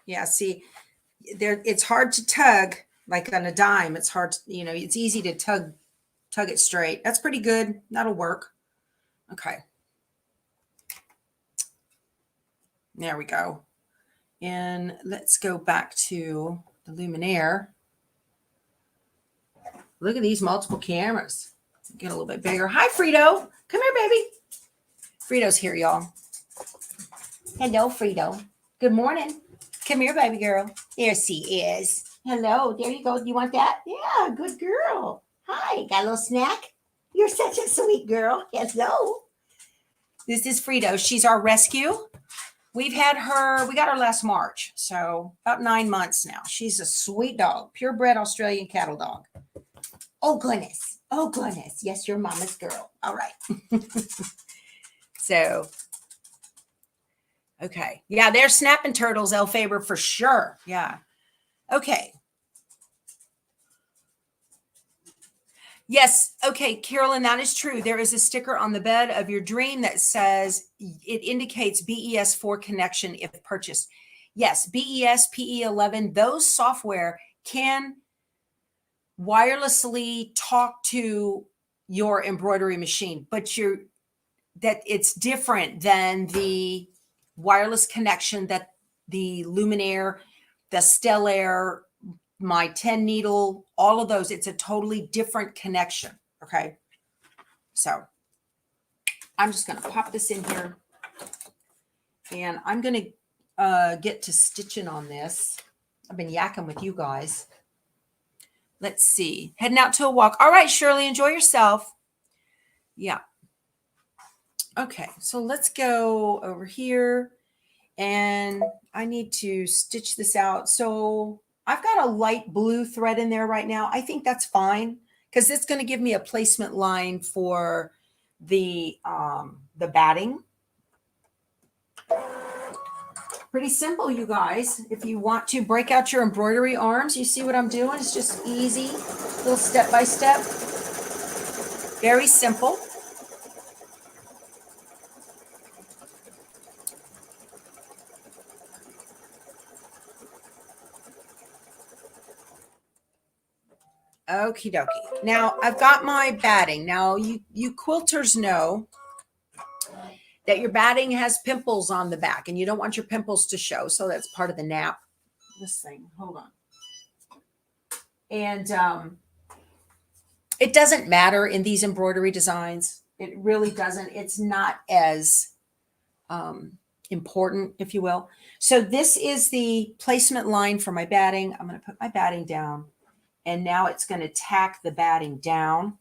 S1: Yeah, see, there it's hard to tug like on a dime. It's hard to, you know, it's easy to tug it straight. That's pretty good. That'll work. Okay. There we go. And let's go back to the Luminaire. Look at these multiple cameras. Get a little bit bigger. Hi, Fredo. Come here, baby. Fredo's here, y'all. Hello, Fredo. Good morning. Come here, baby girl. There she is. Hello. There you go. You want that? Yeah, good girl. Hi. Got a little snack? You're such a sweet girl. Hello. This is Fredo. She's our rescue. We've had her, we got her last March. So about 9 months now. She's a sweet dog. Purebred Australian cattle dog. Oh, goodness. Oh, goodness. Yes, you're mama's girl. All right. So, okay. Yeah, they're snapping turtles, El Faber, for sure. Yeah. Okay. Yes. Okay, Carolyn, that is true. There is a sticker on the bed of your dream that says it indicates BES4 connection if purchased. Yes, BES, PE11, those software can wirelessly talk to your embroidery machine, but that it's different than the wireless connection that the Luminaire, the Stellaire, my 10 needle, all of those, it's a totally different connection. Okay. So I'm just going to pop this in here and I'm going to get to stitching on this. I've been yakking with you guys. Let's see. Heading out to a walk. All right, Shirley, enjoy yourself. Yeah. Okay. So let's go over here and I need to stitch this out. So I've got a light blue thread in there right now. I think that's fine because it's going to give me a placement line for the batting. Pretty simple, you guys. If you want to break out your embroidery arms, you see what I'm doing? It's just easy, little step by step. Very simple. Okie dokie. Now I've got my batting. Now you quilters know that your batting has pimples on the back and you don't want your pimples to show. So that's part of the nap. This thing, hold on. And it doesn't matter in these embroidery designs. It really doesn't. It's not as important, if you will. So this is the placement line for my batting. I'm going to put my batting down, and now it's going to tack the batting down.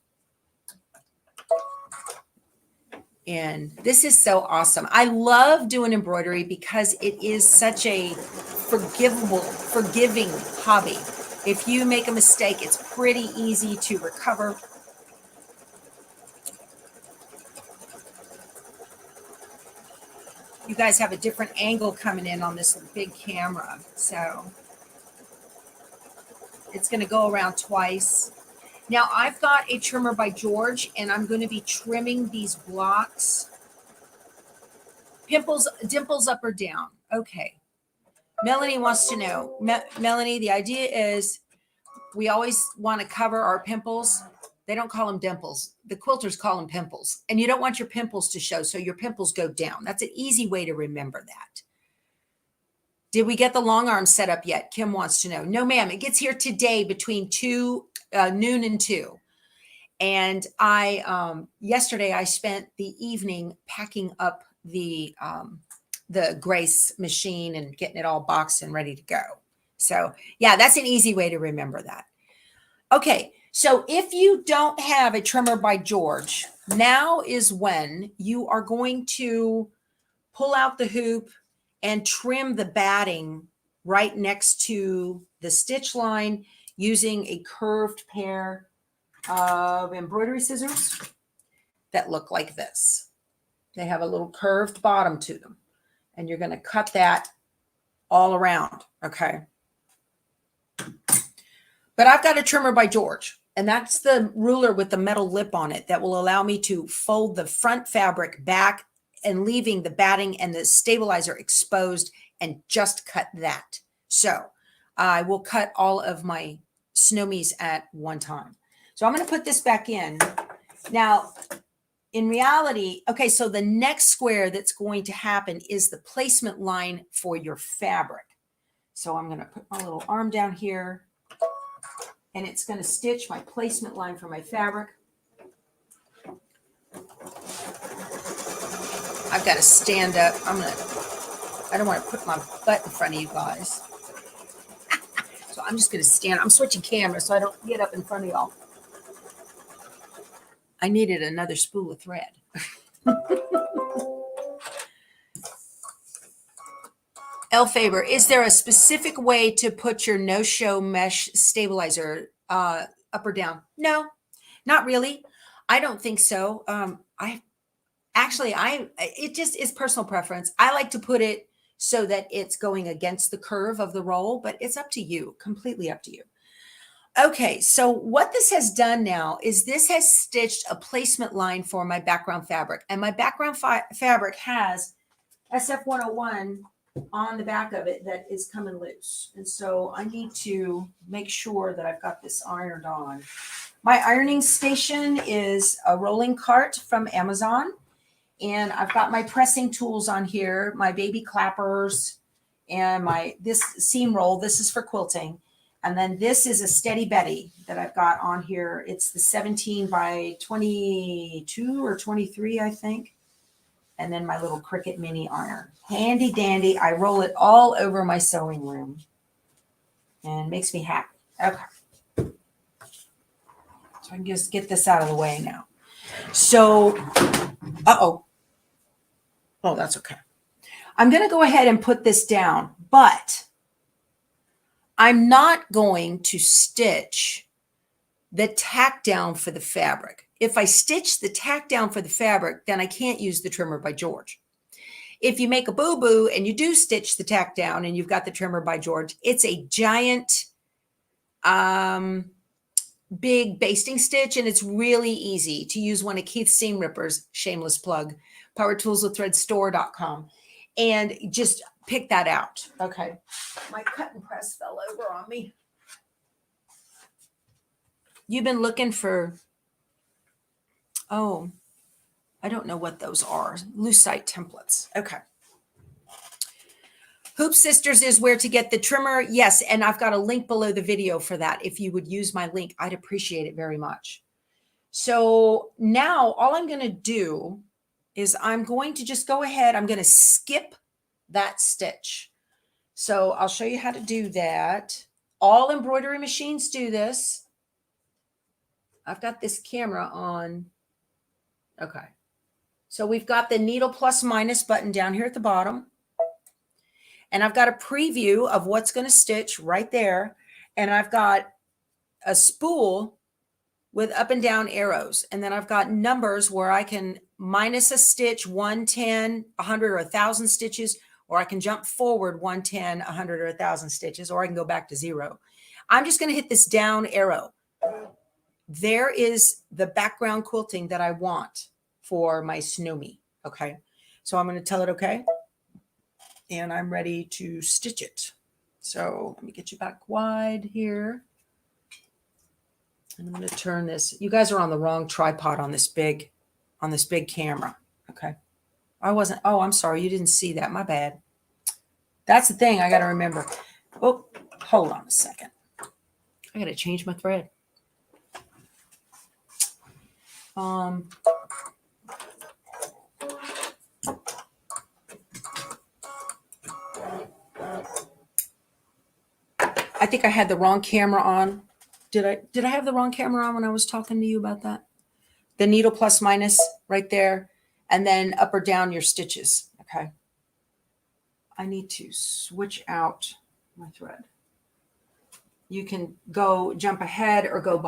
S1: And this is so awesome. I love doing embroidery because it is such a forgiving hobby. If you make a mistake, it's pretty easy to recover. You guys have a different angle coming in on this big camera. So it's going to go around twice. Now I've got a trimmer by George, and I'm going to be trimming these blocks. Dimples up or down? Okay. Melanie wants to know. Melanie, the idea is we always want to cover our pimples. They don't call them dimples. The quilters call them pimples. And you don't want your pimples to show, so your pimples go down. That's an easy way to remember that. Did we get the long arm set up yet? Kim wants to know. No, ma'am. It gets here today between noon and 2. And yesterday I spent the evening packing up the Grace machine and getting it all boxed and ready to go. So yeah, that's an easy way to remember that. Okay, so if you don't have a trimmer by George, now is when you are going to pull out the hoop and trim the batting right next to the stitch line using a curved pair of embroidery scissors that look like this. They have a little curved bottom to them. And you're going to cut that all around, okay? But I've got a trimmer by George, and that's the ruler with the metal lip on it that will allow me to fold the front fabric back and leaving the batting and the stabilizer exposed and just cut that. So I will cut all of my Snomies at one time. So I'm going to put this back in. Now, in reality, okay, so the next square that's going to happen is the placement line for your fabric. So I'm going to put my little arm down here, and it's going to stitch my placement line for my fabric. I've got to stand up. I don't want to put my butt in front of you guys. So I'm just going to stand. I'm switching cameras so I don't get up in front of y'all. I needed another spool of thread. L. Faber, is there a specific way to put your no-show mesh stabilizer up or down? No, not really. I don't think so. It just is personal preference. I like to put it so that it's going against the curve of the roll, but it's up to you, completely up to you. Okay, so what this has done now is this has stitched a placement line for my background fabric. And my background fabric has SF101 on the back of it that is coming loose. And so I need to make sure that I've got this ironed on. My ironing station is a rolling cart from Amazon. And I've got my pressing tools on here, my baby clappers, and this seam roll. This is for quilting. And then this is a Steady Betty that I've got on here. It's the 17 by 22 or 23, I think. And then my little Cricut mini iron. Handy dandy. I roll it all over my sewing room. And it makes me happy. Okay. So I can just get this out of the way now. So, oh, that's okay. I'm going to go ahead and put this down, but I'm not going to stitch the tack down for the fabric. If I stitch the tack down for the fabric, then I can't use the trimmer by George. If you make a boo-boo and you do stitch the tack down and you've got the trimmer by George, it's a giant, big basting stitch, and it's really easy to use one of Keith's seam rippers, shameless plug, powertoolswiththreadstore.com, and just pick that out. Okay. My cut and press fell over on me. You've been looking for, oh, I don't know what those are. Lucite templates. Okay. Hoop Sisters is where to get the trimmer. Yes, and I've got a link below the video for that. If you would use my link, I'd appreciate it very much. So now all I'm going to do is I'm going to just go ahead. I'm going to skip that stitch. So I'll show you how to do that. All embroidery machines do this. I've got this camera on. Okay. So we've got the needle plus minus button down here at the bottom. And I've got a preview of what's going to stitch right there. And I've got a spool with up and down arrows. And then I've got numbers where I can minus a stitch, 1, 10, 100, or 1,000 stitches, or I can jump forward 1, 10, 100, or 1,000 stitches, or I can go back to 0. I'm just going to hit this down arrow. There is the background quilting that I want for my Snomie. Okay. So I'm going to tell it okay. And I'm ready to stitch it. So let me get you back wide here. And I'm going to turn this. You guys are on the wrong tripod on this big camera. Okay. I wasn't. Oh, I'm sorry. You didn't see that. My bad. That's the thing I got to remember. Oh, hold on a second. I got to change my thread. I think I had the wrong camera on. Did I have the wrong camera on when I was talking to you about that? The needle plus minus right there, and then up or down your stitches. Okay. I need to switch out my thread. You can go jump ahead or go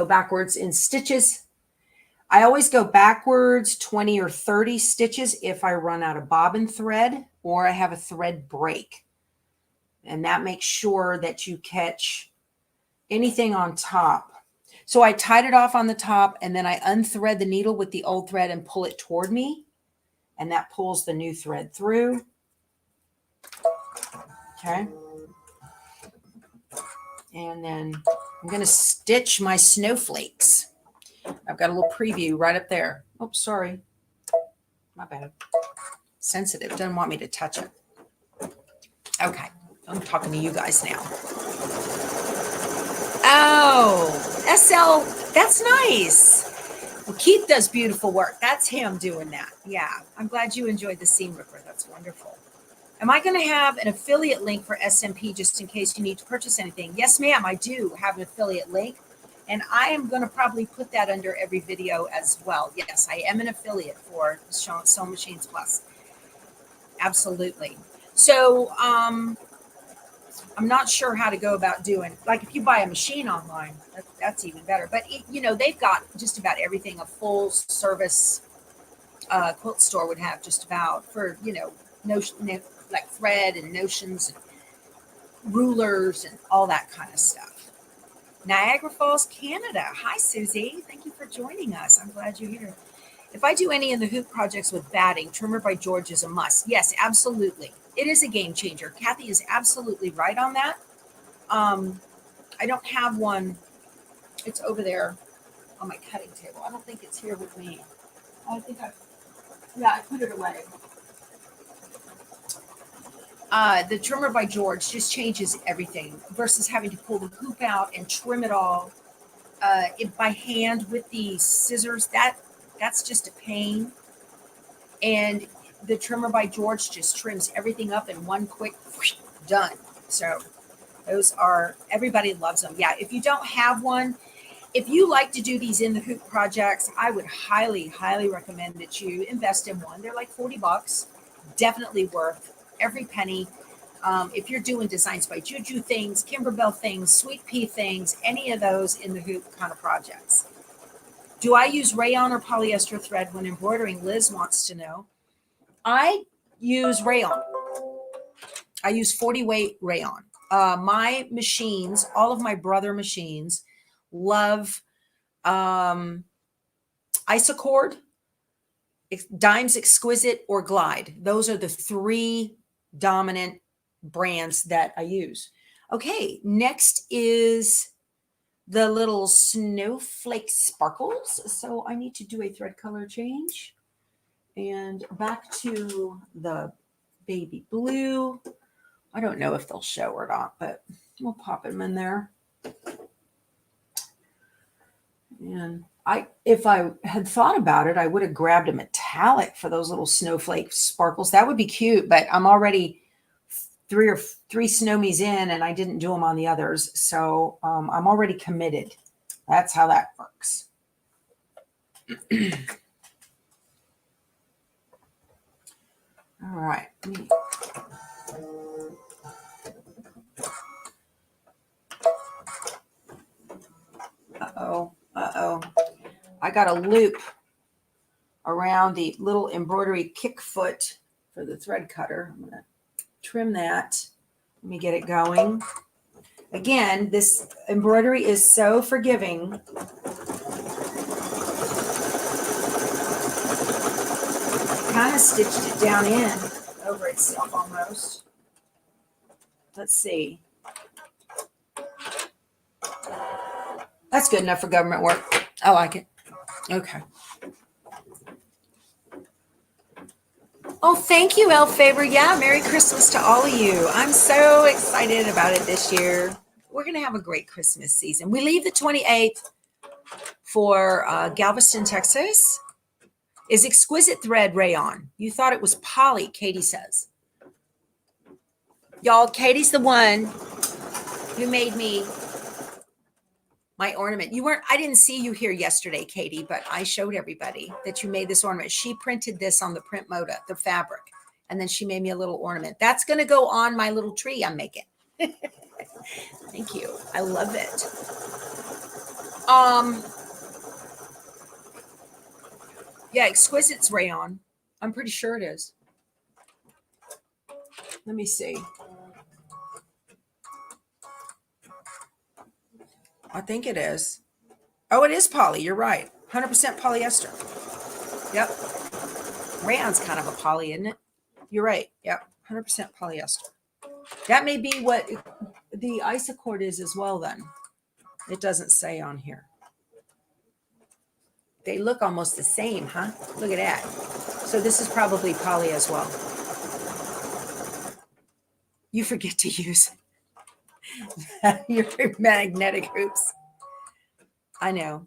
S1: backwards in stitches. I always go backwards 20 or 30 stitches if I run out of bobbin thread or I have a thread break. And that makes sure that you catch anything on top. So I tied it off on the top and then I unthread the needle with the old thread and pull it toward me. And that pulls the new thread through. Okay. And then I'm going to stitch my snowflakes. I've got a little preview right up there. Oh, sorry. My bad. Sensitive. Doesn't want me to touch it. Okay. I'm talking to you guys now. Oh, SL. That's nice. Well, Keith does beautiful work. That's him doing that. Yeah. I'm glad you enjoyed the seam ripper. That's wonderful. Am I going to have an affiliate link for SMP just in case you need to purchase anything? Yes, ma'am. I do have an affiliate link. And I am going to probably put that under every video as well. Yes, I am an affiliate for Sewing Machines Plus. Absolutely. So I'm not sure how to go about doing, like if you buy a machine online, that's even better. But, you know, they've got just about everything a full service quilt store would have just about for, you know, like thread and notions and rulers and all that kind of stuff. Niagara Falls, Canada. Hi, Susie. Thank you for joining us. I'm glad you're here. If I do any of the hoop projects with batting, Trimmer by George is a must. Yes, absolutely. It is a game changer. Kathy is absolutely right on that. I don't have one. It's over there on my cutting table. I don't think it's here with me. I put it away. The Trimmer by George just changes everything versus having to pull the hoop out and trim it all by hand with the scissors. That's just a pain. And the Trimmer by George just trims everything up in one quick done. So those are, everybody loves them. Yeah, if you don't have one, if you like to do these in the hoop projects, I would highly, highly recommend that you invest in one. They're like $40. Definitely worth every penny. If you're doing designs by Juju things, Kimberbell things, Sweet Pea things, any of those in the hoop kind of projects. Do I use rayon or polyester thread when embroidering? Liz wants to know. I use rayon. I use 40 weight rayon. My machines, all of my brother machines, love Isocord, Dimes Exquisite, or Glide. Those are the three dominant brands that I use. Okay, next is the little snowflake sparkles. So I need to do a thread color change. And back to the baby blue. I don't know if they'll show or not, but we'll pop them in there. And if I had thought about it, I would have grabbed a metallic for those little snowflake sparkles. That would be cute, but I'm already three Snomies in, and I didn't do them on the others. So I'm already committed. That's how that works. All right. Uh-oh. I got a loop around the little embroidery kick foot for the thread cutter. I'm going to trim that. Let me get it going. Again, this embroidery is so forgiving. Kind of stitched it down in over itself almost. Let's see. That's good enough for government work. I like it. Okay. Oh, thank you, Elf Favor. Yeah, Merry Christmas to all of you. I'm so excited about it this year. We're going to have a great Christmas season. We leave the 28th for Galveston, Texas. Is exquisite thread rayon. You thought it was poly, Katie says. Y'all, Katie's the one who made me my ornament. I didn't see you here yesterday, Katie, but I showed everybody that you made this ornament. She printed this on the print moda, the fabric, and then she made me a little ornament. That's going to go on my little tree I'm making. Thank you. I love it. Yeah, exquisite's rayon. I'm pretty sure it is. Let me see. I think it is. Oh, it is poly. You're right. 100% polyester. Yep. Rayon's kind of a poly, isn't it? You're right. Yep. 100% polyester. That may be what the Isocord is as well then. It doesn't say on here. They look almost the same, huh? Look at that. So this is probably poly as well. You forget to use your magnetic hoops. I know.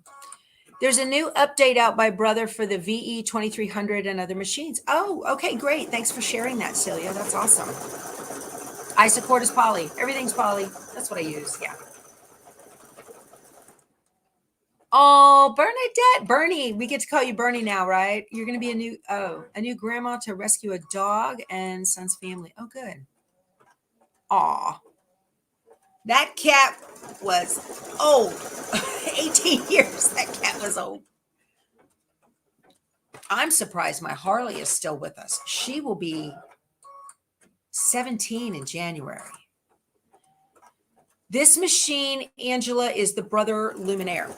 S1: There's a new update out by Brother for the VE 2300 and other machines. Oh, okay, great. Thanks for sharing that, Celia. That's awesome. Isocord is poly. Everything's poly. That's what I use. Yeah. Oh, Bernadette, Bernie, we get to call you Bernie now, right? You're going to be a new grandma to rescue a dog and son's family. Oh, good. Aw. That cat was old. 18 years. That cat was old. I'm surprised my Harley is still with us. She will be 17 in January. This machine, Angela, is the Brother Luminaire.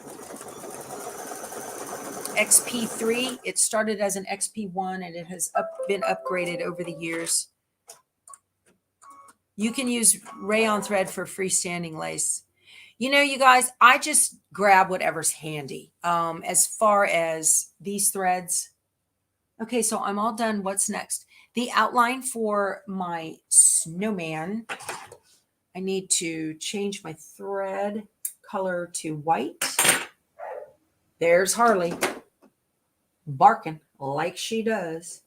S1: XP3. It started as an XP1 and it has been upgraded over the years. You can use rayon thread for freestanding lace. You know, you guys, I just grab whatever's handy. As far as these threads. Okay, so I'm all done. What's next? The outline for my snowman. I need to change my thread color to white. There's Harley barking like she does.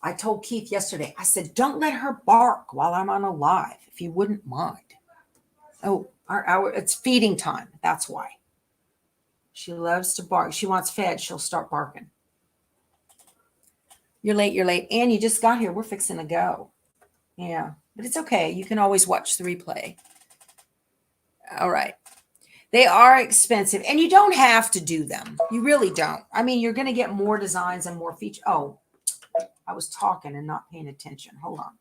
S1: I told Keith yesterday, I said, don't let her bark while I'm on a live, if you wouldn't mind. Oh, it's feeding time. That's why. She loves to bark. She wants fed. She'll start barking. You're late. You're late. And you just got here. We're fixing to go. Yeah, but it's okay. You can always watch the replay. All right. They are expensive, and you don't have to do them. You really don't. I mean, you're going to get more designs and more features. Oh, I was talking and not paying attention. Hold on.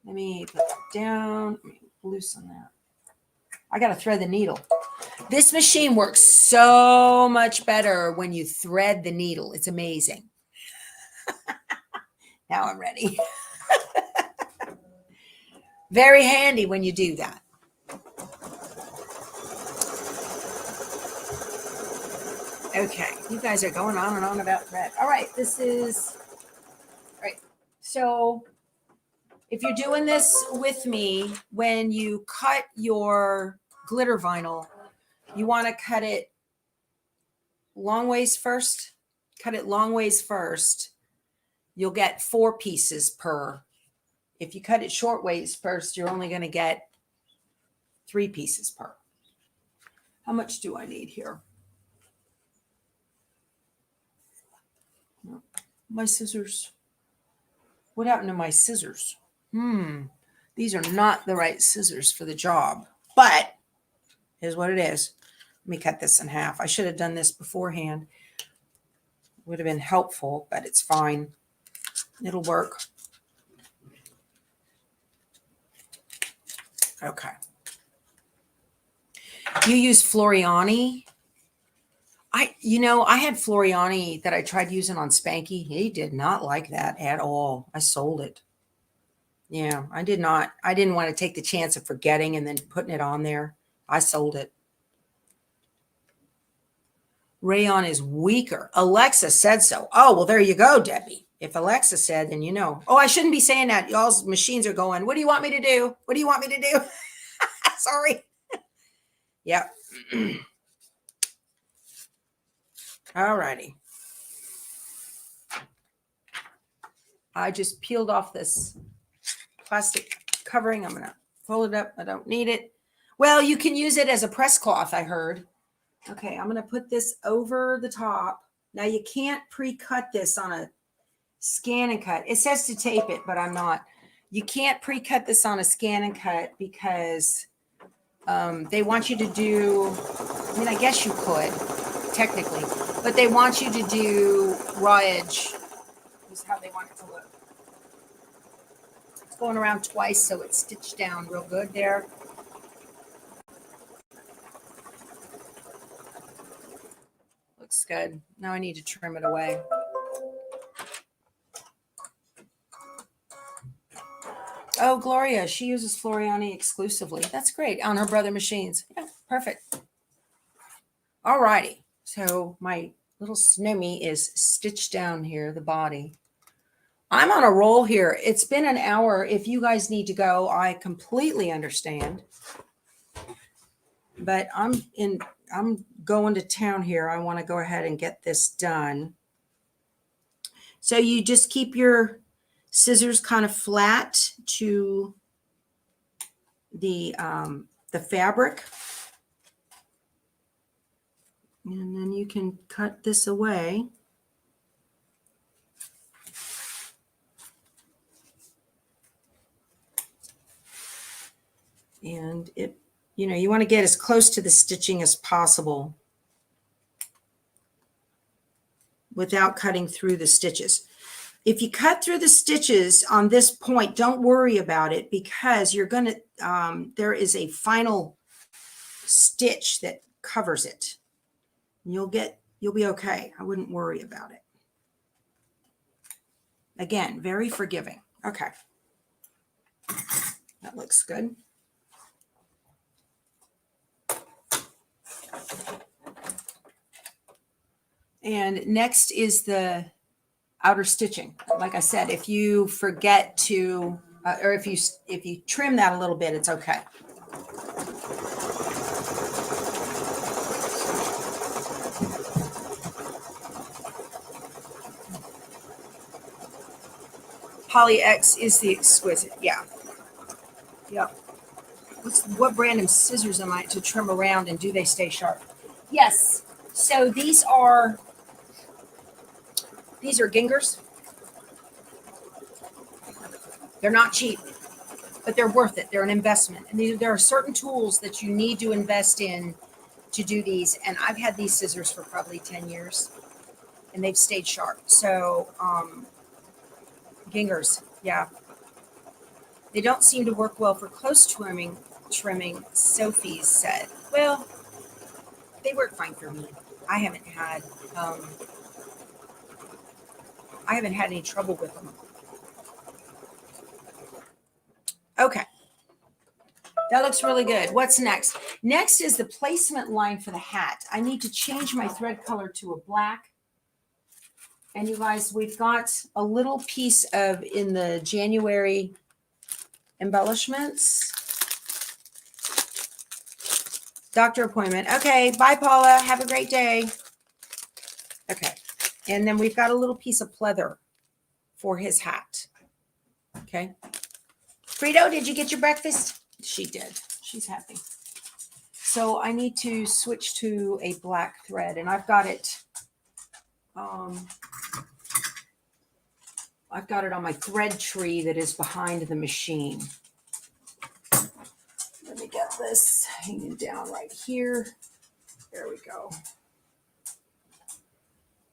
S1: Let me put that down. Let me loosen that. I got to thread the needle. This machine works so much better when you thread the needle. It's amazing. Now I'm ready. Very handy when you do that. Okay, you guys are going on and on about thread. All right, this is, all right. So if you're doing this with me, when you cut your glitter vinyl, you want to cut it long ways first. Cut it long ways first. You'll get 4 pieces per. If you cut it short ways first, you're only going to get 3 pieces per. How much do I need here? My scissors. What happened to my scissors? These are not the right scissors for the job, but here's what it is. Let me cut this in half. I should have done this beforehand. Would have been helpful, but it's fine. It'll work. Okay. You use Floriani. I had Floriani that I tried using on Spanky. He did not like that at all. I sold it. Yeah, I did not. I didn't want to take the chance of forgetting and then putting it on there. I sold it. Rayon is weaker. Alexa said so. Oh, well, there you go, Debbie. If Alexa said, then you know. Oh, I shouldn't be saying that. Y'all's machines are going, what do you want me to do? What do you want me to do? Sorry. Yep. All righty. I just peeled off this plastic covering. I'm going to fold it up. I don't need it. Well, you can use it as a press cloth, I heard. Okay, I'm going to put this over the top. Now, you can't pre-cut this on a scan and cut. It says to tape it, but I'm not. You can't pre-cut this on a scan and cut because they want you to do, I mean, I guess you could, technically, but they want you to do raw edge. This is how they want it to look. It's going around twice, so it's stitched down real good there. Looks good. Now I need to trim it away. Oh, Gloria, she uses Floriani exclusively. That's great. On her brother machines. Yeah, perfect. All righty. So my little Snomie is stitched down here, the body. I'm on a roll here. It's been an hour. If you guys need to go, I completely understand. But I'm going to town here. I want to go ahead and get this done. So you just keep your scissors kind of flat to the fabric. And then you can cut this away. And it, you want to get as close to the stitching as possible without cutting through the stitches. If you cut through the stitches on this point, don't worry about it because you're going to, there is a final stitch that covers it. You'll be okay. I wouldn't worry about it. Again, very forgiving. Okay. That looks good. And next is the outer stitching. Like I said, if you forget to, or if you trim that a little bit, it's okay. Poly X is the exquisite. Yeah. Yep. What brand of scissors am I to trim around, and do they stay sharp? Yes. So these are Gingers. They're not cheap, but they're worth it. They're an investment. And there are certain tools that you need to invest in to do these. And I've had these scissors for probably 10 years and they've stayed sharp. So, Gingers. Yeah. They don't seem to work well for close trimming, Sophie said. Well, they work fine for me. I haven't had any trouble with them. Okay. That looks really good. What's next? Next is the placement line for the hat. I need to change my thread color to a black. And you guys, we've got a little piece of in the January embellishments. Doctor appointment. Okay, bye, Paula. Have a great day. Okay. And then we've got a little piece of pleather for his hat. Okay. Fredo, did you get your breakfast? She did. She's happy. So I need to switch to a black thread, and I've got it. I've got it on my thread tree that is behind the machine. Let me get this hanging down right here. There we go.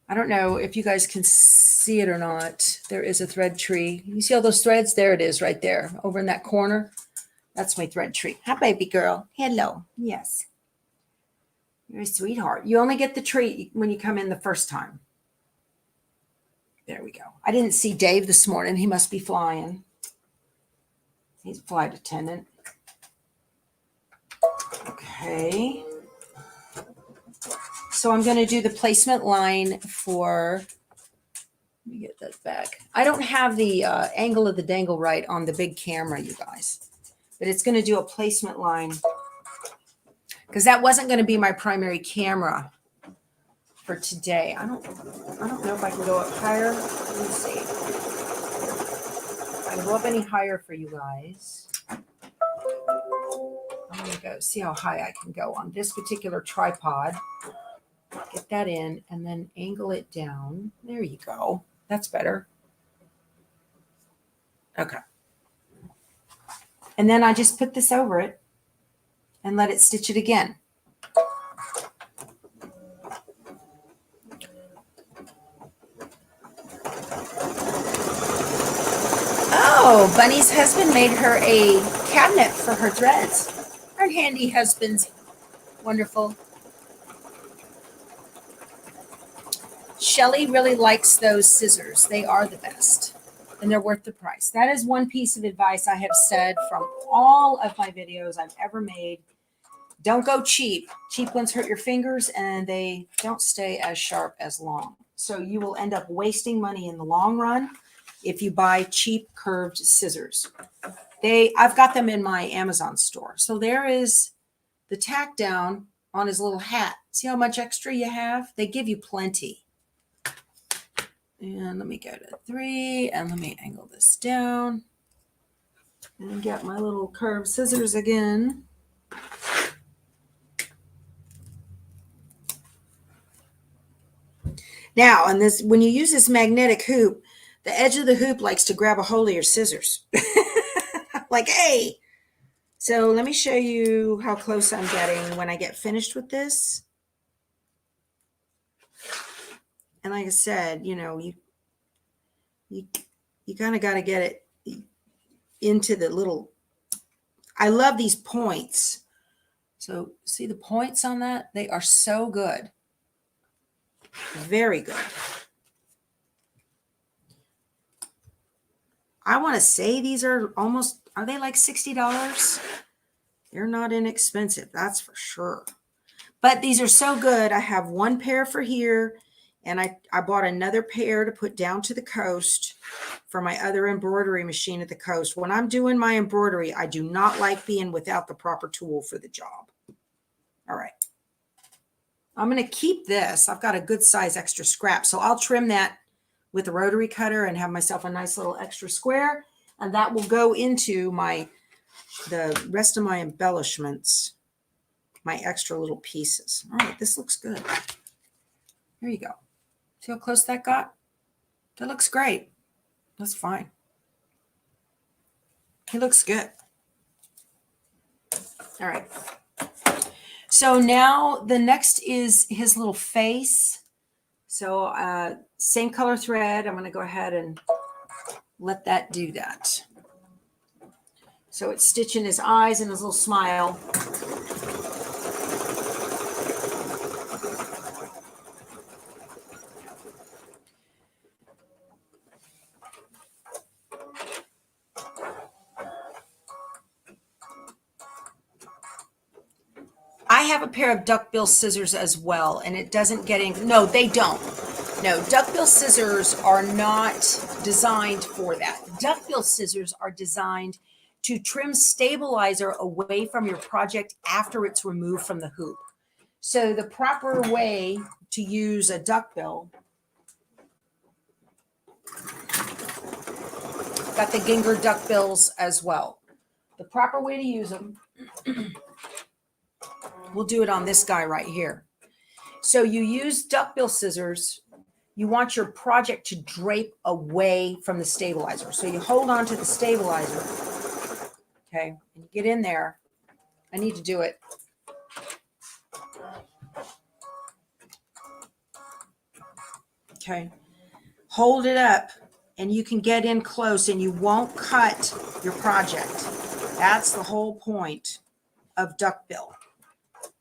S1: I don't know if you guys can see it or not. There is a thread tree. You see all those threads? There it is right there over in that corner. That's my thread tree. Hi, baby girl. Hello. Yes. You're a sweetheart. You only get the treat when you come in the first time. There we go. I didn't see Dave this morning. He must be flying. He's a flight attendant. Okay. So I'm going to do the placement line for, let me get that back. I don't have the angle of the dangle right on the big camera, you guys. But it's going to do a placement line because that wasn't going to be my primary camera for today. I don't know if I can go up higher. Let me see. If I can go up any higher for you guys. I'm going to go see how high I can go on this particular tripod. Get that in and then angle it down. There you go. That's better. Okay. And then I just put this over it and let it stitch it again. Oh, Bunny's husband made her a cabinet for her threads. Our handy husband's wonderful. Shelly really likes those scissors. They are the best, and they're worth the price. That is one piece of advice I have said from all of my videos I've ever made. Don't go cheap. Cheap ones hurt your fingers, and they don't stay as sharp as long. So you will end up wasting money in the long run if you buy cheap curved scissors. I've got them in my Amazon store. So there is the tack down on his little hat. See how much extra you have? They give you plenty. And let me go to 3 and let me angle this down and get my little curved scissors again. Now, on this, when you use this magnetic hoop, the edge of the hoop likes to grab a hold of your scissors. Like, hey. So let me show you how close I'm getting when I get finished with this. And like I said, you know, you kind of got to get it into the little, I love these points. So see the points on that? They are so good. Very good. I want to say these are almost, are they like $60? They're not inexpensive, that's for sure. But these are so good. I have one pair for here, and I bought another pair to put down to the coast for my other embroidery machine at the coast. When I'm doing my embroidery, I do not like being without the proper tool for the job. All right. I'm going to keep this. I've got a good size extra scrap, so I'll trim that with a rotary cutter and have myself a nice little extra square, and that will go into the rest of my embellishments, my extra little pieces. All right, this looks good. Here you go. See how close that got? That looks great. That's fine. He looks good. All right. So now the next is his little face. So same color thread. I'm going to go ahead and let that do that. So it's stitching his eyes and his little smile. I have a pair of duckbill scissors as well, and it doesn't get in. No, they don't. No, duckbill scissors are not designed for that. Duckbill scissors are designed to trim stabilizer away from your project after it's removed from the hoop. So the proper way to use a duckbill, got the Ginger duckbills as well. The proper way to use them, we'll do it on this guy right here. So you use duckbill scissors. You want your project to drape away from the stabilizer. So you hold on to the stabilizer, okay, and you get in there. I need to do it. Okay, hold it up, and you can get in close, and you won't cut your project. That's the whole point of duckbill.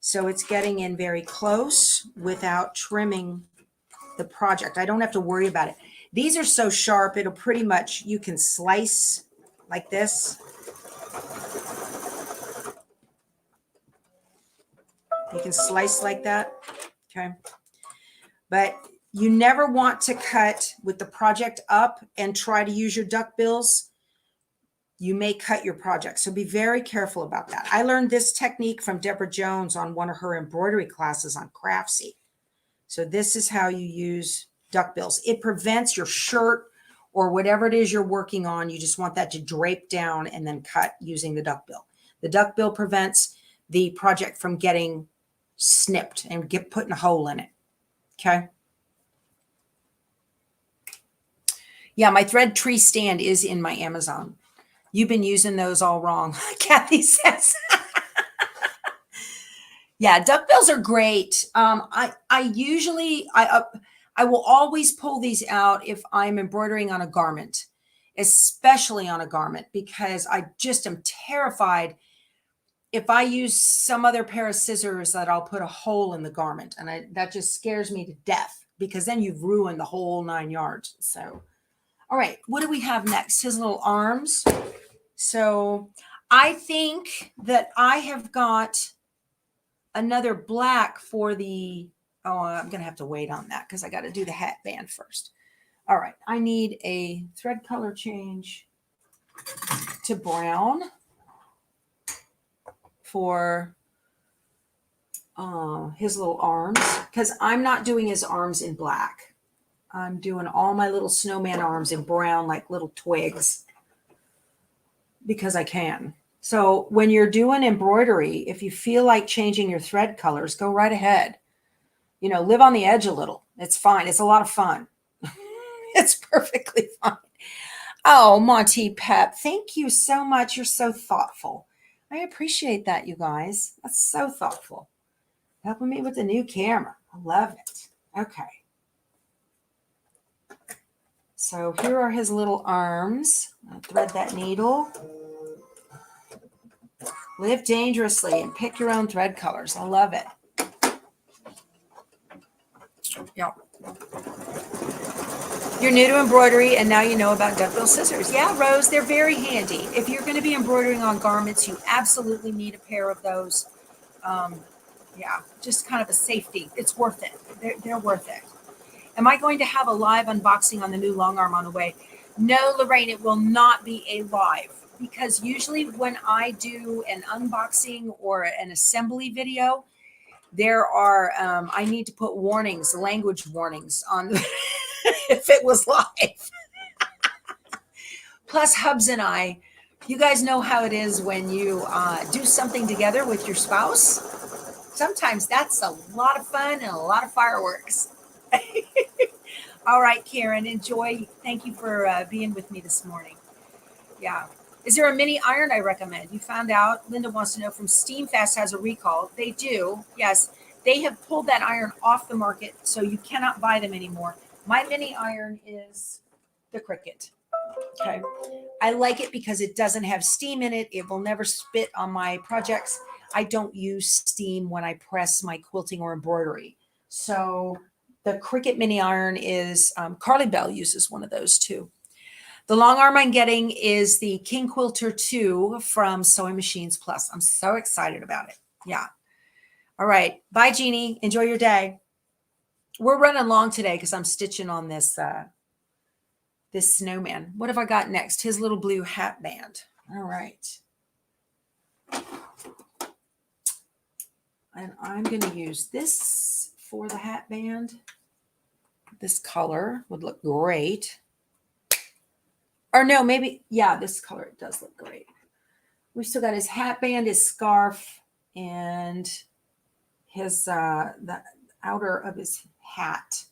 S1: So it's getting in very close without trimming the project. I don't have to worry about it. These are so sharp, it'll pretty much, you can slice like this. You can slice like that, okay? But you never want to cut with the project up and try to use your duckbills. You may cut your project. So be very careful about that. I learned this technique from Deborah Jones on one of her embroidery classes on Craftsy. So this is how you use duckbills. It prevents your shirt or whatever it is you're working on. You just want that to drape down and then cut using the duckbill. The duckbill prevents the project from getting snipped and get put in a hole in it. Okay. Yeah, my thread tree stand is in my Amazon. You've been using those all wrong, Kathy says. Yeah, duckbills are great. I will always pull these out if I'm embroidering on a garment, especially on a garment, because I just am terrified if I use some other pair of scissors that I'll put a hole in the garment, and that just scares me to death, because then you've ruined the whole 9 yards. So, all right, what do we have next? His little arms. So I think that I have got another black for the, oh, I'm going to have to wait on that because I got to do the hat band first. All right, I need a thread color change to brown for his little arms, because I'm not doing his arms in black. I'm doing all my little snowman arms in brown, like little twigs, because I can. So when you're doing embroidery, if you feel like changing your thread colors, go right ahead. You know, live on the edge a little. It's fine. It's a lot of fun. It's perfectly fine. Oh, Monty Pep, thank you so much. You're so thoughtful. I appreciate that, you guys. That's so thoughtful. Helping me with the new camera. I love it. Okay. So here are his little arms. I'll thread that needle. Live dangerously and pick your own thread colors. I love it. Yep. You're new to embroidery and now you know about duckbill scissors. Yeah, Rose, they're very handy. If you're going to be embroidering on garments, you absolutely need a pair of those. Yeah, just kind of a safety. It's worth it. They're worth it. Am I going to have a live unboxing on the new long arm on the way? No, Lorraine, it will not be a live, because usually when I do an unboxing or an assembly video, there are, I need to put warnings, language warnings on if it was live. Plus Hubs and I, you guys know how it is when you do something together with your spouse. Sometimes that's a lot of fun and a lot of fireworks. All right, Karen, enjoy. Thank you for being with me this morning. Yeah. Is there a mini iron I recommend? You found out. Linda wants to know from Steamfast has a recall. They do. Yes. They have pulled that iron off the market, so you cannot buy them anymore. My mini iron is the Cricut. Okay. I like it because it doesn't have steam in it. It will never spit on my projects. I don't use steam when I press my quilting or embroidery. So the Cricut mini iron is, Carly Bell uses one of those too. The long arm I'm getting is the King Quilter 2 from Sewing Machines Plus. I'm so excited about it. Yeah. All right. Bye, Jeannie. Enjoy your day. We're running long today because I'm stitching on this this snowman. What have I got next? His little blue hat band. All right. And I'm going to use this for the hat band. This color would look great. Or no, maybe, yeah, this color does look great. We've still got his hat band, his scarf, and his the outer of his hat.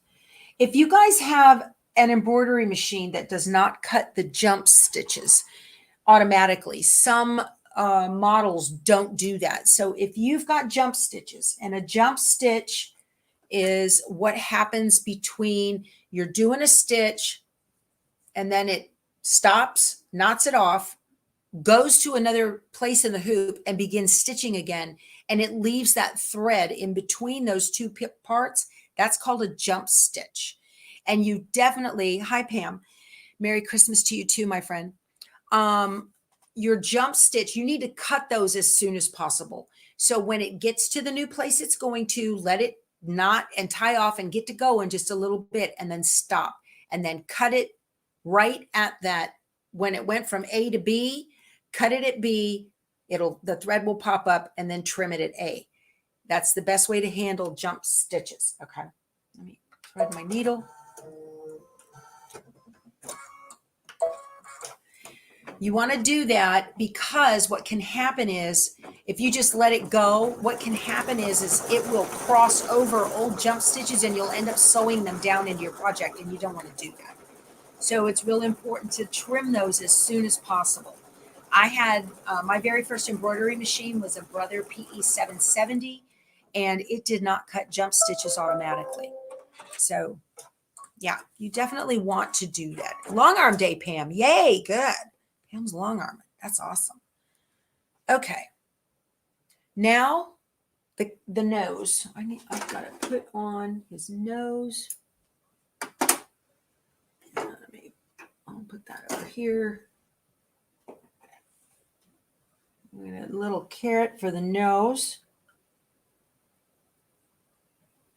S1: If you guys have an embroidery machine that does not cut the jump stitches automatically, some models don't do that. So if you've got jump stitches, and a jump stitch is what happens between you're doing a stitch and then it stops, knots it off, goes to another place in the hoop and begins stitching again, and it leaves that thread in between those two parts. That's called a jump stitch. And you definitely, hi Pam, Merry Christmas to you too, my friend. Your jump stitch, you need to cut those as soon as possible. So when it gets to the new place it's going to, let it knot and tie off and get to go in just a little bit, and then stop, and then cut it right at that. When it went from A to B, cut it at B, the thread will pop up, and then trim it at A. That's the best way to handle jump stitches. Okay. Let me thread my needle. You want to do that because what can happen is if you just let it go, what can happen is it will cross over old jump stitches and you'll end up sewing them down into your project, and you don't want to do that. So it's real important to trim those as soon as possible. I had my very first embroidery machine was a Brother PE 770, and it did not cut jump stitches automatically. So yeah, you definitely want to do that. Long arm day, Pam. Yay, good. Pam's long arm. That's awesome. Okay. Now the nose. I've got to put on his nose. I'll put that over here. We got a little carrot for the nose.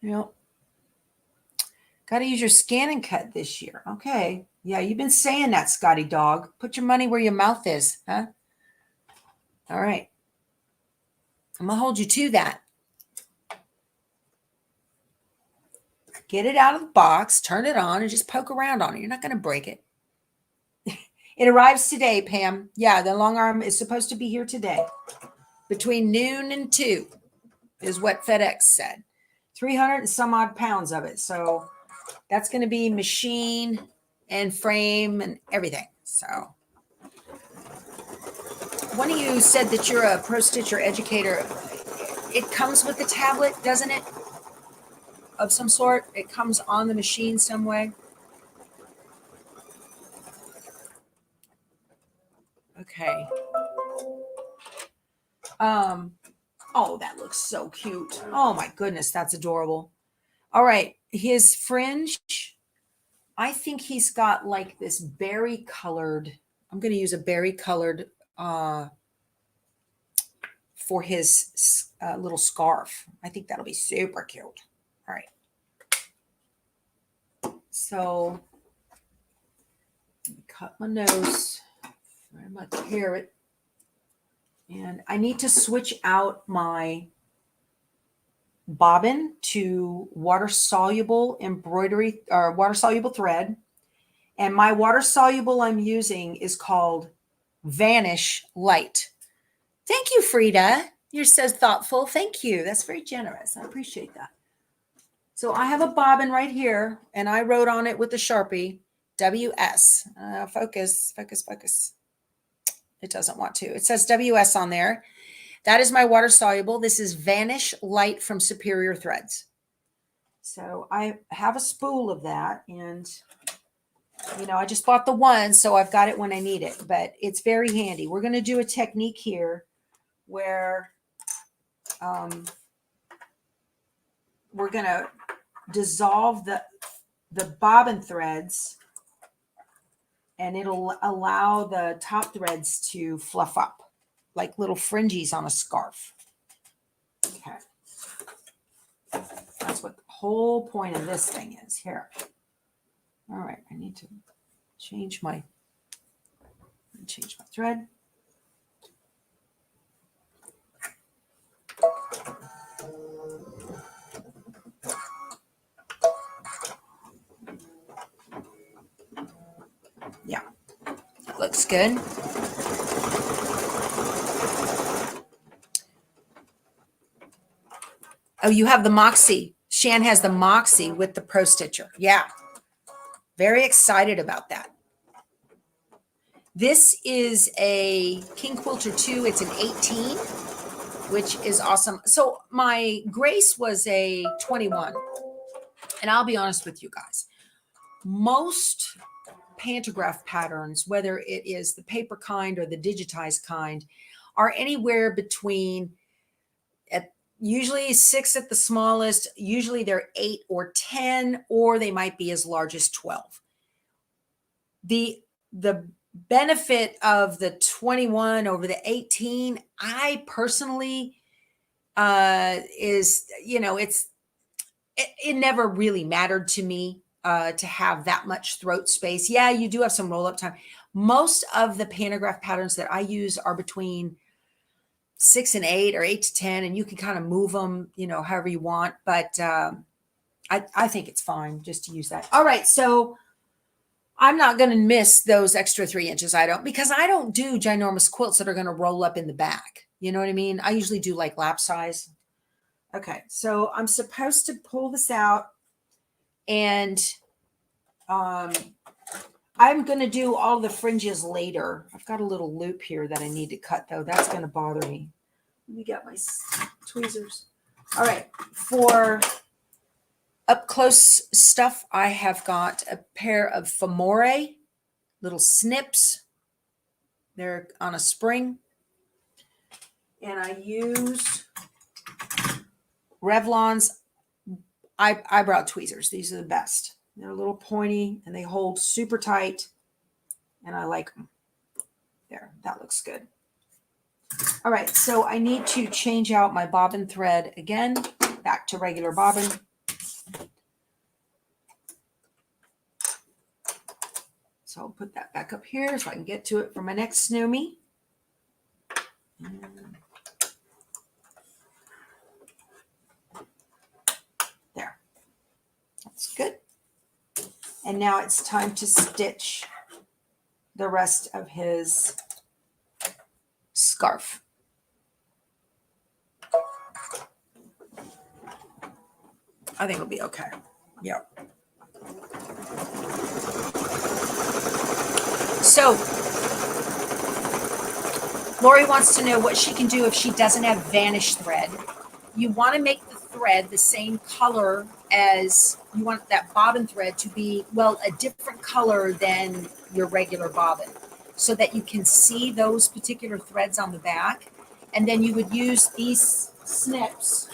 S1: Yep. Got to use your SCANNCUT this year. Okay. Yeah, you've been saying that, Scotty Dog. Put your money where your mouth is, huh? All right. I'm going to hold you to that. Get it out of the box, turn it on, and just poke around on it. You're not going to break it. It arrives today, Pam. Yeah, the long arm is supposed to be here today. Between noon and 2 is what FedEx said. 300 and some odd pounds of it. So that's going to be machine and frame and everything. So one of you said that you're a pro stitcher educator. It comes with the tablet, doesn't it? Of some sort. It comes on the machine some way. Okay. Oh, that looks so cute. Oh my goodness, that's adorable. All right, his fringe, I think he's got like this berry colored, I'm going to use a berry colored for his little scarf. I think that'll be super cute. All right. So cut my nose, thread my carrot, and I need to switch out my bobbin to water soluble embroidery or water soluble thread. And my water soluble I'm using is called Vanish Light. Thank you, Frida. You're so thoughtful. Thank you. That's very generous. I appreciate that. So I have a bobbin right here, and I wrote on it with a Sharpie, WS. Focus, focus, focus. It doesn't want to. It says WS on there. That is my water soluble. This is Vanish Light from Superior Threads. So I have a spool of that, and you know, I just bought the one, so I've got it when I need it, but it's very handy. We're going to do a technique here where we're going to dissolve the bobbin threads, and it'll allow the top threads to fluff up like little fringes on a scarf. Okay. That's what the whole point of this thing is here. All right, I need to change my thread. Yeah, that looks good. Oh, you have the Moxie. Shan has the Moxie with the Pro Stitcher. Yeah, very excited about that. This is a King Quilter 2. It's an 18, which is awesome. So my Grace was a 21. And I'll be honest with you guys. Most pantograph patterns, whether it is the paper kind or the digitized kind, are anywhere between usually 6 at the smallest. Usually they're 8 or 10, or they might be as large as 12. The benefit of the 21 over the 18, I personally is, it never really mattered to me to have that much throat space. Yeah, you do have some roll up time. Most of the pantograph patterns that I use are between 6 and 8 or 8 to 10, and you can kind of move them, however you want. But I think it's fine just to use that. All right, so I'm not going to miss those extra 3 inches. Because I don't do ginormous quilts that are going to roll up in the back. You know what I mean? I usually do like lap size. Okay, so I'm supposed to pull this out, and I'm going to do all the fringes later. I've got a little loop here that I need to cut, though. That's going to bother me. Let me get my tweezers. All right, for up close stuff, I have got a pair of Famore little snips. They're on a spring. And I use Revlon's eyebrow tweezers. These are the best. They're a little pointy and they hold super tight. And I like them. There, that looks good. All right, so I need to change out my bobbin thread again, back to regular bobbin. So I'll put that back up here so I can get to it for my next Snomie. There. That's good. And now it's time to stitch the rest of his scarf. I think it'll be okay. Yep. So Lori wants to know what she can do if she doesn't have vanish thread. You want to make the thread the same color as you want that bobbin thread to be, well, a different color than your regular bobbin, so that you can see those particular threads on the back. And then you would use these snips,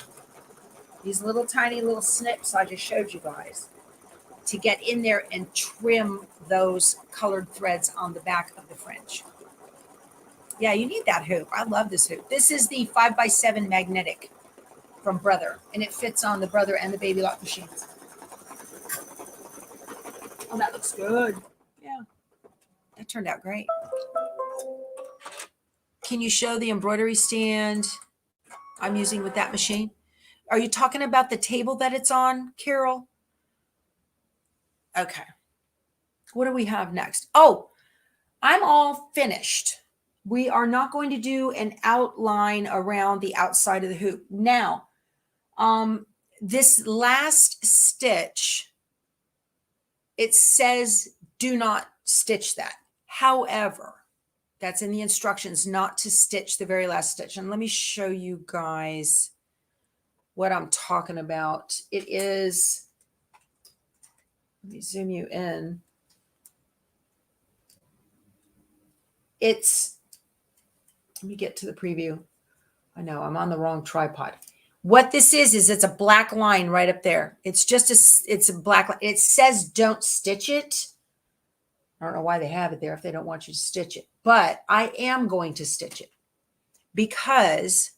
S1: these little tiny little snips I just showed you guys, to get in there and trim those colored threads on the back of the fringe. Yeah, you need that hoop. I love this hoop. This is the 5x7 magnetic from Brother, and it fits on the Brother and the Baby Lock machines. Oh, that looks good. Yeah, that turned out great. Can you show the embroidery stand I'm using with that machine? Are you talking about the table that it's on, Carol? Okay. What do we have next? Oh, I'm all finished. We are not going to do an outline around the outside of the hoop. Now, this last stitch, it says do not stitch that. However, that's in the instructions, not to stitch the very last stitch. And let me show you guys what I'm talking about. It is, let me zoom you in. It's, let me get to the preview. I know I'm on the wrong tripod. What this is it's a black line right up there. It's just it's a black line. It says don't stitch it. I don't know why they have it there if they don't want you to stitch it, but I am going to stitch it because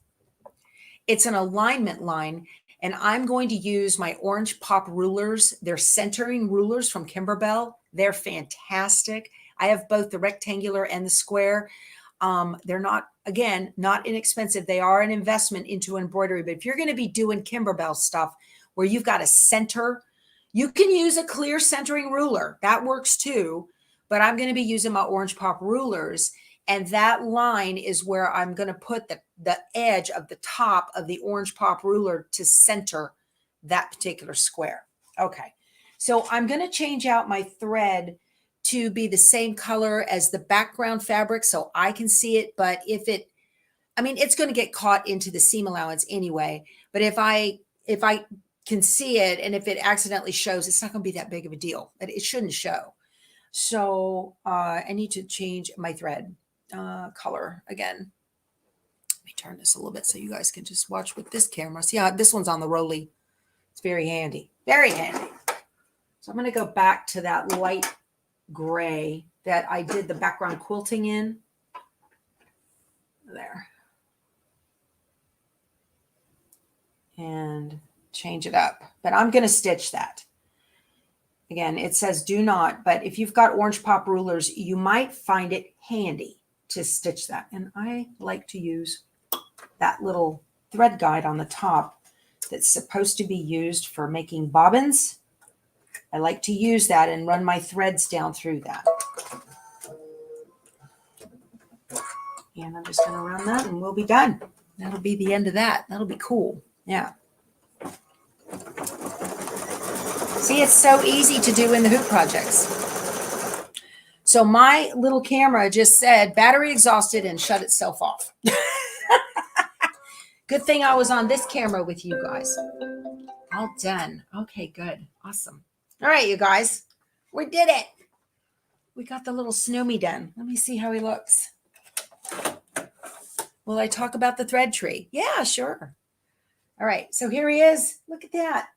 S1: it's an alignment line And I'm going to use my orange pop rulers. They're centering rulers from Kimberbell. They're fantastic. I have both the rectangular and the square. They're not, again, not inexpensive. They are an investment into embroidery. But if you're going to be doing Kimberbell stuff where you've got a center, you can use a clear centering ruler. That works too. But I'm going to be using my orange pop rulers. And that line is where I'm going to put the edge of the top of the orange pop ruler to center that particular square. Okay. So I'm going to change out my thread to be the same color as the background fabric so I can see it. But it's going to get caught into the seam allowance anyway. But if I can see it and if it accidentally shows, it's not going to be that big of a deal. It shouldn't show. So I need to change my thread color again. Let me turn this a little bit so you guys can just watch with this camera. See how this one's on the Rolly. It's very handy. Very handy. So I'm going to go back to that light gray that I did the background quilting in. There. And change it up. But I'm going to stitch that. Again, it says do not, but if you've got orange pop rulers, you might find it handy to stitch that. And I like to use that little thread guide on the top that's supposed to be used for making bobbins. I like to use that and run my threads down through that. And I'm just going to run that and we'll be done. That'll be the end of that. That'll be cool. Yeah. See, it's so easy to do in the hoop projects. So my little camera just said battery exhausted and shut itself off. Good thing I was on this camera with you guys. All done. Okay, good. Awesome. All right, you guys, we did it. We got the little Snomie done. Let me see how he looks. Will I talk about the thread tree? Yeah, sure. All right, so here he is. Look at that.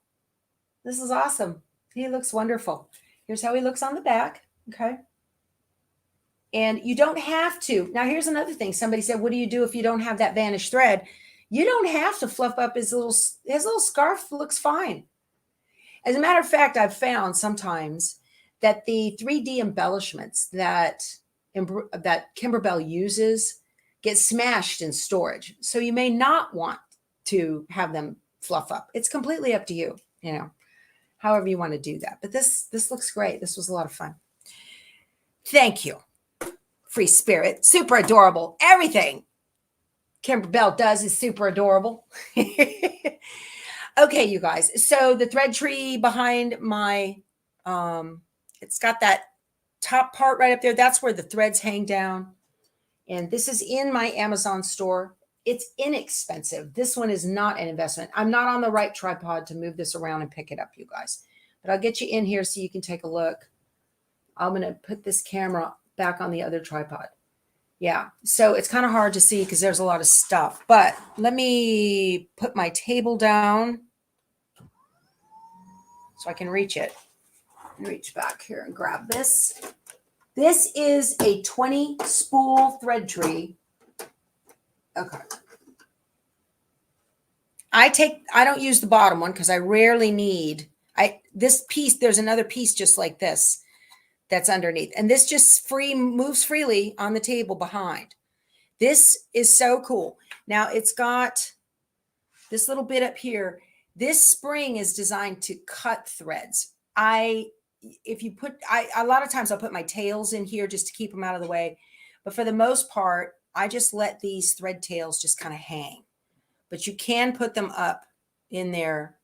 S1: This is awesome. He looks wonderful. Here's how he looks on the back. Okay. And you don't have to. Now, here's another thing. Somebody said, what do you do if you don't have that vanished thread? You don't have to fluff up his little scarf. Looks fine. As a matter of fact, I've found sometimes that the 3D embellishments that Kimberbell uses get smashed in storage. So you may not want to have them fluff up. It's completely up to you, however you want to do that. But this looks great. This was a lot of fun. Thank you. Free spirit, super adorable. Everything Kimberbell does is super adorable. Okay, you guys. So the thread tree behind my, it's got that top part right up there. That's where the threads hang down. And this is in my Amazon store. It's inexpensive. This one is not an investment. I'm not on the right tripod to move this around and pick it up, you guys. But I'll get you in here so you can take a look. I'm going to put this camera back on the other tripod. Yeah, so it's kind of hard to see because there's a lot of stuff. But let me put my table down so I can reach it. Reach back here and grab this. This is a 20 spool thread tree. Okay. I don't use the bottom one because I rarely need, this piece, there's another piece just like this that's underneath. And this just moves freely on the table behind. This is so cool. Now it's got this little bit up here. This spring is designed to cut threads. A lot of times I'll put my tails in here just to keep them out of the way. But for the most part, I just let these thread tails just kind of hang. But you can put them up in there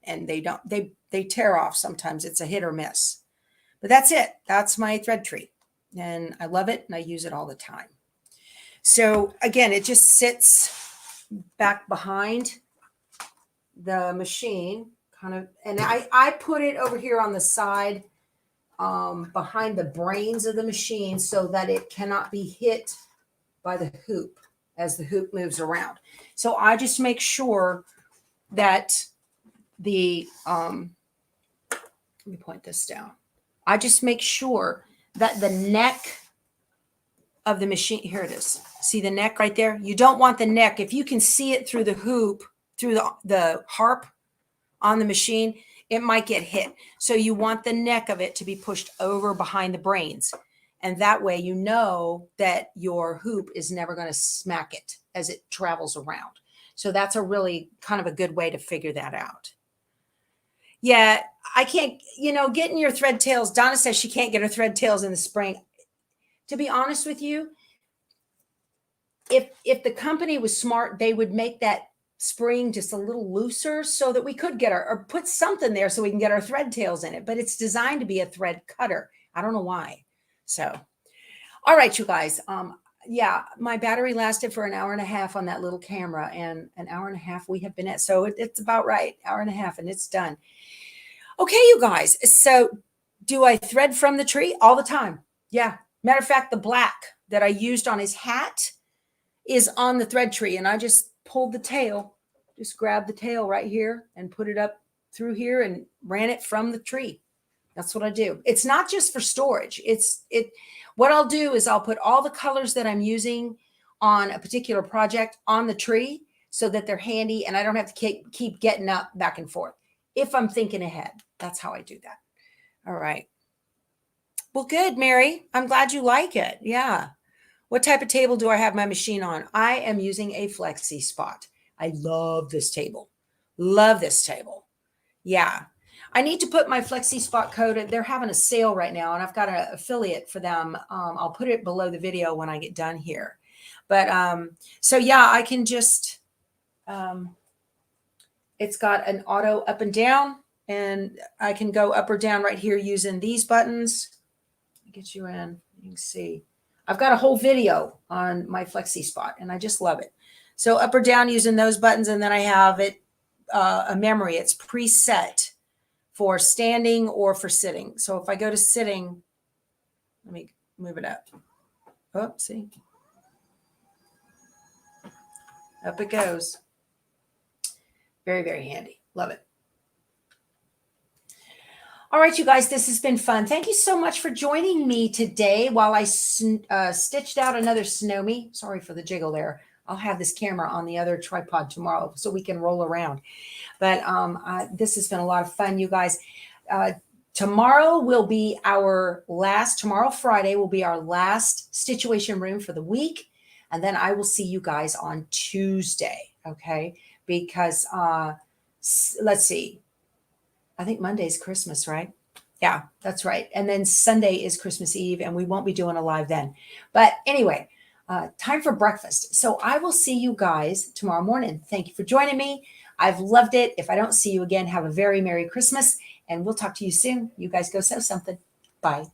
S1: and they tear off sometimes. It's a hit or miss. But that's it. That's my thread tree. And I love it and I use it all the time. So again, it just sits back behind the machine kind of, and I put it over here on the side behind the brains of the machine so that it cannot be hit by the hoop as the hoop moves around. So I just make sure that let me point this down. I just make sure that the neck of the machine, here it is. See the neck right there? You don't want the neck. If you can see it through the hoop, through the harp, on the machine, it might get hit. So you want the neck of it to be pushed over behind the brains. And that way, you know that your hoop is never going to smack it as it travels around. So that's a really kind of a good way to figure that out. Yeah, I can't, getting your thread tails. Donna says she can't get her thread tails in the spring. To be honest with you, if the company was smart, they would make that spring just a little looser so that we could get or put something there so we can get our thread tails in it. But it's designed to be a thread cutter. I don't know why. So, all right, you guys. Yeah, my battery lasted for an hour and a half on that little camera, and an hour and a half we have been at. So it's about right, hour and a half, and it's done. Okay, you guys. So do I thread from the tree all the time? Yeah. Matter of fact, the black that I used on his hat is on the thread tree, and I just pulled the tail, just grabbed the tail right here and put it up through here and ran it from the tree. That's what I do. It's not just for storage. What I'll do is I'll put all the colors that I'm using on a particular project on the tree so that they're handy and I don't have to keep getting up back and forth. If I'm thinking ahead, that's how I do that. All right. Well, good, Mary. I'm glad you like it. Yeah. What type of table do I have my machine on? I am using a Flexi Spot. I love this table. Love this table. Yeah. I need to put my Flexi Spot code. They're having a sale right now, and I've got an affiliate for them. I'll put it below the video when I get done here. But so yeah, I can just, it's got an auto up and down, and I can go up or down right here using these buttons. Get you in. You can see. I've got a whole video on my Flexi Spot, and I just love it. So up or down using those buttons, and then I have it a memory. It's preset for standing or for sitting. So if I go to sitting, let me move it up. Oh, see? Up it goes. Very, very handy. Love it. All right, you guys, this has been fun. Thank you so much for joining me today while I stitched out another Snomie. Sorry for the jiggle there. I'll have this camera on the other tripod tomorrow so we can roll around. But this has been a lot of fun, you guys. Tomorrow will be tomorrow, Friday, will be our last Stitchuation room for the week. And then I will see you guys on Tuesday, okay? Because let's see. I think Monday's Christmas, right? Yeah, that's right. And then Sunday is Christmas Eve, and we won't be doing a live then. But anyway, time for breakfast. So I will see you guys tomorrow morning. Thank you for joining me. I've loved it. If I don't see you again, have a very Merry Christmas, and we'll talk to you soon. You guys go sew something. Bye.